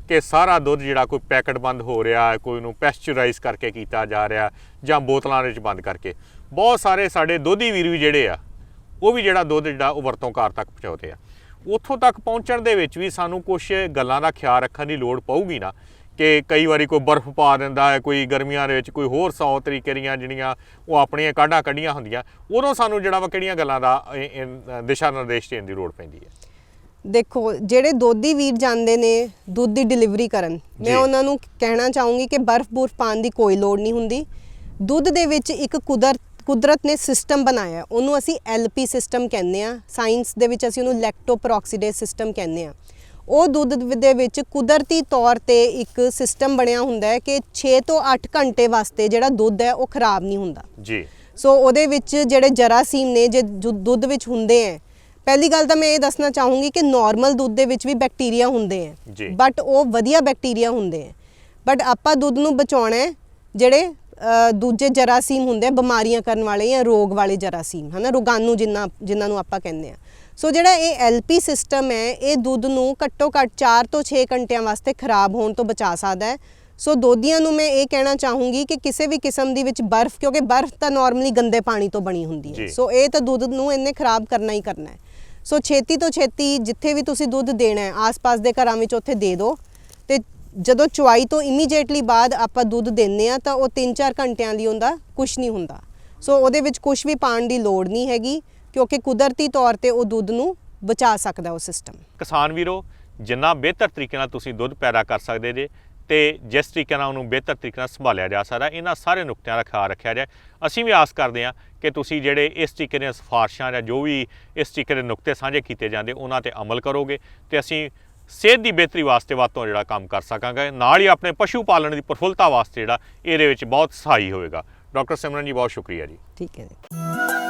ਕਿ ਸਾਰਾ ਦੁੱਧ ਜਿਹੜਾ ਕੋਈ ਪੈਕਟ ਬੰਦ ਹੋ ਰਿਹਾ, ਕੋਈ ਨੂੰ ਪੈਸਚਰਾਈਜ਼ ਕਰਕੇ ਕੀਤਾ ਜਾ ਰਿਹਾ ਜਾਂ ਬੋਤਲਾਂ ਦੇ ਵਿੱਚ ਬੰਦ ਕਰਕੇ। ਬਹੁਤ ਸਾਰੇ ਸਾਡੇ ਦੁੱਧੀ ਵੀਰ ਵੀ ਜਿਹੜੇ ਆ ਉਹ ਵੀ ਜਿਹੜਾ ਦੁੱਧ ਜਿਹੜਾ ਉਹ ਵਰਤੋਂਕਾਰ ਤੱਕ ਪਹੁੰਚਾਉਂਦੇ ਆ। ਉੱਥੋਂ ਤੱਕ ਪਹੁੰਚਣ ਦੇ ਵਿੱਚ ਵੀ ਸਾਨੂੰ ਕੁਝ ਗੱਲਾਂ ਦਾ ਖਿਆਲ ਰੱਖਣ ਦੀ ਲੋੜ ਪਊਗੀ ਨਾ, ਕਿ ਕਈ ਵਾਰੀ ਕੋਈ ਬਰਫ਼ ਪਾ ਦਿੰਦਾ ਹੈ, ਕੋਈ ਗਰਮੀਆਂ ਦੇ ਵਿੱਚ ਕੋਈ ਹੋਰ 100 ਤਰੀਕੇ ਦੀਆਂ ਜਿਹੜੀਆਂ ਉਹ ਆਪਣੀਆਂ ਕਾਢਾਂ ਕੱਢੀਆਂ ਹੁੰਦੀਆਂ, ਉਦੋਂ ਸਾਨੂੰ ਜਿਹੜਾ ਵਾ ਕਿਹੜੀਆਂ ਗੱਲਾਂ ਦਾ ਦਿਸ਼ਾ ਨਿਰਦੇਸ਼ ਦੇਣ ਦੀ ਲੋੜ ਪੈਂਦੀ ਹੈ? ਦੇਖੋ, ਜਿਹੜੇ ਦੁੱਧੀ ਵੀਰ ਜਾਂਦੇ ਨੇ ਦੁੱਧ ਦੀ ਡਿਲੀਵਰੀ ਕਰਨ, ਮੈਂ ਉਹਨਾਂ ਨੂੰ ਕਹਿਣਾ ਚਾਹੂੰਗੀ ਕਿ ਬਰਫ਼ ਪਾਉਣ ਦੀ ਕੋਈ ਲੋੜ ਨਹੀਂ ਹੁੰਦੀ। ਦੁੱਧ ਦੇ ਵਿੱਚ ਇੱਕ ਕੁਦਰਤ ਨੇ ਸਿਸਟਮ ਬਣਾਇਆ, ਉਹਨੂੰ ਅਸੀਂ LP ਸਿਸਟਮ ਕਹਿੰਦੇ ਆ, ਸਾਇੰਸ ਦੇ ਵਿੱਚ ਅਸੀਂ ਉਹਨੂੰ ਲੈਕਟੋਪਰੋਕਸੀਡੇਜ਼ ਸਿਸਟਮ ਕਹਿੰਦੇ ਆ। ਉਹ ਦੁੱਧ ਦੇ ਵਿੱਚ ਕੁਦਰਤੀ ਤੌਰ ਤੇ ਇੱਕ ਸਿਸਟਮ ਬਣਿਆ ਹੁੰਦਾ ਹੈ ਕਿ 6 ਤੋਂ 8 ਘੰਟੇ ਵਾਸਤੇ ਜਿਹੜਾ ਦੁੱਧ ਹੈ ਉਹ ਖਰਾਬ ਨਹੀਂ ਹੁੰਦਾ ਜੀ। ਸੋ ਉਹਦੇ ਵਿੱਚ ਜਿਹੜੇ ਜਰਾਸੀਮ ਨੇ ਜੇ ਦੁੱਧ ਵਿੱਚ ਹੁੰਦੇ ਹੈ, ਪਹਿਲੀ ਗੱਲ ਤਾਂ ਮੈਂ ਇਹ ਦੱਸਣਾ ਚਾਹੂੰਗੀ ਕਿ ਨਾਰਮਲ ਦੁੱਧ ਦੇ ਵਿੱਚ ਵੀ ਬੈਕਟੀਰੀਆ ਹੁੰਦੇ ਹੈ, ਬਟ ਉਹ ਵਧੀਆ ਬੈਕਟੀਰੀਆ ਹੁੰਦੇ ਹੈ। ਬਟ ਆਪਾਂ ਦੁੱਧ ਨੂੰ ਬਚਾਉਣਾ ਹੈ ਜਿਹੜੇ ਦੂਜੇ ਜਰਾਸੀਮ ਹੁੰਦੇ ਆ, ਬਿਮਾਰੀਆਂ ਕਰਨ ਵਾਲੇ ਜਾਂ ਰੋਗ ਵਾਲੇ ਜਰਾਸੀਮ, ਹੈ ਨਾ, ਰੋਗਾਣੂ ਜਿਨ੍ਹਾਂ ਨੂੰ ਆਪਾਂ ਕਹਿੰਦੇ ਆ। ਸੋ ਜਿਹੜਾ ਇਹ LP ਸਿਸਟਮ ਹੈ ਇਹ ਦੁੱਧ ਨੂੰ ਘੱਟੋ ਘੱਟ 4 ਤੋਂ 6 ਘੰਟਿਆਂ ਵਾਸਤੇ ਖਰਾਬ ਹੋਣ ਤੋਂ ਬਚਾ ਸਕਦਾ ਹੈ। ਸੋ ਦੋਧੀਆਂ ਨੂੰ ਮੈਂ ਇਹ ਕਹਿਣਾ ਚਾਹੂੰਗੀ ਕਿ ਕਿਸੇ ਵੀ ਕਿਸਮ ਦੀ ਵਿੱਚ ਬਰਫ਼, ਕਿਉਂਕਿ ਬਰਫ਼ ਤਾਂ ਨਾਰਮਲੀ ਗੰਦੇ ਪਾਣੀ ਤੋਂ ਬਣੀ ਹੁੰਦੀ ਹੈ, ਸੋ ਇਹ ਤਾਂ ਦੁੱਧ ਨੂੰ ਇਹਨੇ ਖਰਾਬ ਕਰਨਾ ਹੀ ਕਰਨਾ ਹੈ। ਸੋ ਛੇਤੀ ਤੋਂ ਛੇਤੀ ਜਿੱਥੇ ਵੀ ਤੁਸੀਂ ਦੁੱਧ ਦੇਣਾ ਹੈ ਆਸ-ਪਾਸ ਦੇ ਘਰਾਂ ਵਿੱਚ ਉੱਥੇ ਦੇ ਦਿਓ, ਤੇ ਜਦੋਂ ਚੁਆਈ ਤੋਂ ਇਮੀਡੀਏਟਲੀ ਬਾਅਦ ਆਪਾਂ ਦੁੱਧ ਦਿੰਦੇ ਆ ਤਾਂ ਉਹ 3-4 ਘੰਟਿਆਂ ਲਈ ਉਹਦਾ ਕੁਝ ਨਹੀਂ ਹੁੰਦਾ। ਸੋ ਉਹਦੇ ਵਿੱਚ ਕੁਝ ਵੀ ਪਾਉਣ ਦੀ ਲੋੜ ਨਹੀਂ ਹੈਗੀ, ਕਿਉਂਕਿ ਕੁਦਰਤੀ ਤੌਰ ਤੇ ਉਹ ਦੁੱਧ ਨੂੰ ਬਚਾ ਸਕਦਾ ਉਹ ਸਿਸਟਮ। ਕਿਸਾਨ ਵੀਰੋ, ਜਿੰਨਾ ਬਿਹਤਰ ਤਰੀਕੇ ਨਾਲ ਤੁਸੀਂ ਦੁੱਧ ਪੈਦਾ ਕਰ ਸਕਦੇ ਜੇ ਤੇ ਜਿਸ ਤਰੀਕੇ ਨਾਲ ਉਹਨੂੰ ਬਿਹਤਰ ਤਰੀਕੇ ਨਾਲ ਸੰਭਾਲਿਆ ਜਾ ਸਕਦਾ, ਇਹਨਾਂ ਸਾਰੇ ਨੁਕਤਿਆਂ ਦਾ ਖਿਆਲ ਰੱਖਿਆ ਜਾਏ। ਅਸੀਂ ਵੀ ਆਸ ਕਰਦੇ ਹਾਂ ਕਿ ਤੁਸੀਂ ਜਿਹੜੇ ਇਸ ਤਰੀਕੇ ਦੀਆਂ ਸਿਫਾਰਸ਼ਾਂ ਜਾਂ ਜੋ ਵੀ ਇਸ ਤਰੀਕੇ ਦੇ ਨੁਕਤੇ ਸਾਂਝੇ ਕੀਤੇ ਜਾਂਦੇ ਉਹਨਾਂ ਤੇ ਅਮਲ ਕਰੋਗੇ ਤੇ ਅਸੀਂ ਸਿਹਤ ਦੀ ਬਿਹਤਰੀ ਵਾਸਤੇ ਵੱਧ ਤੋਂ ਜਿਹੜਾ ਕੰਮ ਕਰ ਸਕਾਂਗੇ, ਨਾਲ ਹੀ ਆਪਣੇ ਪਸ਼ੂ ਪਾਲਣ ਦੀ ਪ੍ਰਫੁੱਲਤਾ ਵਾਸਤੇ ਜਿਹੜਾ ਇਹਦੇ ਵਿੱਚ ਬਹੁਤ ਸਹਾਈ ਹੋਵੇਗਾ। ਡਾਕਟਰ ਸਿਮਰਨ ਜੀ, ਬਹੁਤ ਸ਼ੁਕਰੀਆ ਜੀ। ਠੀਕ ਹੈ ਜੀ।